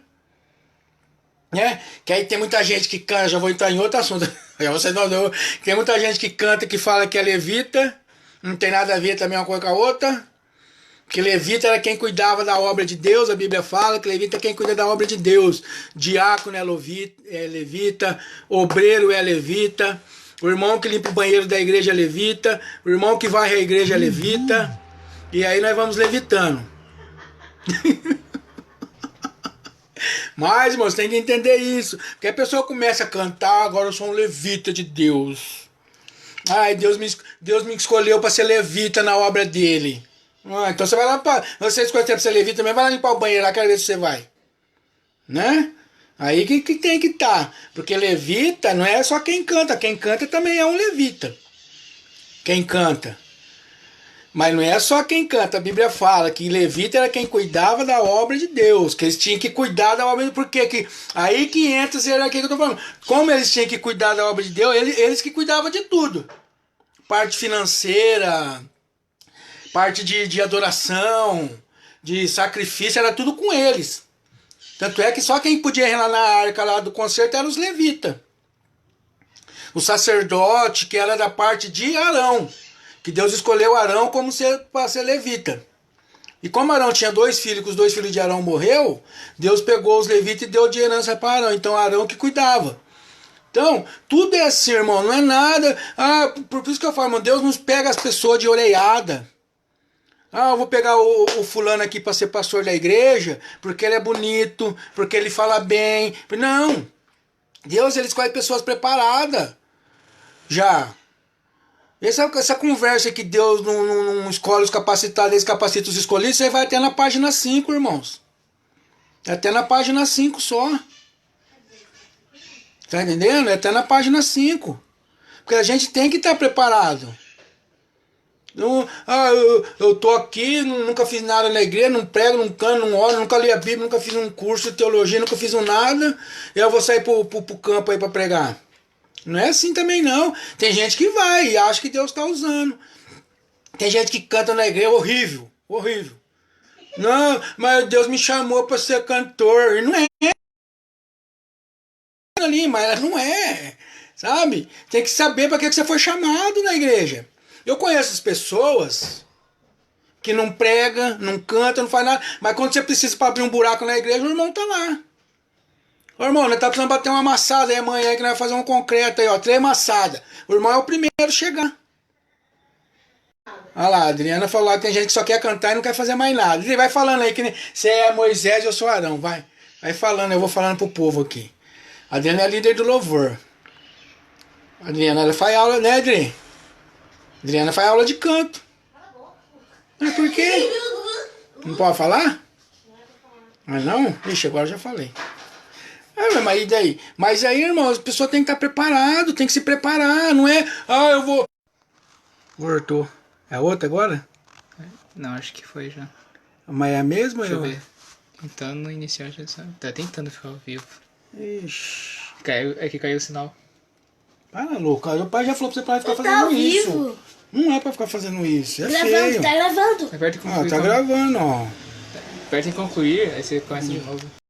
Né? Que aí tem muita gente que canta, já vou entrar em outro assunto. Tem muita gente que canta, que fala que é levita, não tem nada a ver também uma coisa com a outra. Que levita era quem cuidava da obra de Deus, a Bíblia fala que levita é quem cuida da obra de Deus. Diácono é levita, obreiro é levita, o irmão que limpa o banheiro da igreja é levita, o irmão que varre a igreja é levita, e aí nós vamos levitando. Mas, irmãos, tem que entender isso. Porque a pessoa começa a cantar, agora eu sou um levita de Deus. Ai, Deus me escolheu para ser levita na obra dele. Então você vai lá para... Você escolheu para ser levita também, vai lá limpar o banheiro lá, quero ver se você vai. Né? Aí que tem que estar. Porque levita não é só quem canta também é um levita. Quem canta. Mas não é só quem canta, a Bíblia fala que levita era quem cuidava da obra de Deus, que eles tinham que cuidar da obra de Deus, porque aí que entra essa hierarquia que eu estou falando. Como eles tinham que cuidar da obra de Deus, eles que cuidavam de tudo. Parte financeira, parte de adoração, de sacrifício, era tudo com eles. Tanto é que só quem podia ir lá na arca lá do concerto eram os levitas. O sacerdote, que era da parte de Arão. Que Deus escolheu Arão como para ser levita. E como Arão tinha 2 filhos, que os 2 filhos de Arão morreu, Deus pegou os levitas e deu de herança para Arão. Então Arão que cuidava. Então, tudo é assim, irmão, não é nada. Por isso que eu falo, irmão, Deus nos pega as pessoas de orelhada. Eu vou pegar o fulano aqui para ser pastor da igreja, porque ele é bonito, porque ele fala bem. Não. Deus, ele escolhe pessoas preparadas. Já. Essa conversa que Deus não escolhe os capacitados, eles capacitam os escolhidos, você vai até na página 5, irmãos. Até na página 5 só. Tá entendendo? É até na página 5. Porque a gente tem que estar preparado. Eu tô aqui, nunca fiz nada na igreja, não prego, não canto, não oro, nunca li a Bíblia, nunca fiz um curso de teologia, nunca fiz nada, e eu vou sair pro campo aí para pregar. Não é assim também não. Tem gente que vai e acha que Deus está usando. Tem gente que canta na igreja, horrível, horrível. Não, mas Deus me chamou para ser cantor. E não é ali, mas ela não é. Sabe? Tem que saber para que você foi chamado na igreja. Eu conheço as pessoas que não prega, não canta, não faz nada. Mas quando você precisa para abrir um buraco na igreja, o irmão tá lá. Ô irmão, nós tá precisando bater uma amassada aí amanhã que nós vamos fazer um concreto aí, ó. 3 amassadas. O irmão é o primeiro a chegar. Olha lá, a Adriana falou lá que tem gente que só quer cantar e não quer fazer mais nada. Ele vai falando aí que você é Moisés e eu sou Arão, vai. Vai falando, eu vou falando pro povo aqui. A Adriana é líder do louvor. A Adriana, ela faz aula, né, Adri? A Adriana faz aula de canto. Mas por quê? Não pode falar? Mas não? Ixi, agora eu já falei. Mas e daí? Mas aí, irmão, a pessoa tem que estar preparado, tem que se preparar, não é? Eu vou... Voltou. É outra agora? Não, acho que foi já. Mas é a mesma? Deixa eu ver. Tentando iniciar já, sabe? Tá tentando ficar ao vivo. Ixi. É que caiu o sinal. Para, louco. O pai já falou pra você parar de ficar Tá fazendo ao isso. vivo. Não é pra ficar fazendo isso. É Gravando, feio. tá gravando. Aperta em concluir. Tá gravando, ó. Aperta em concluir, aí você começa de novo.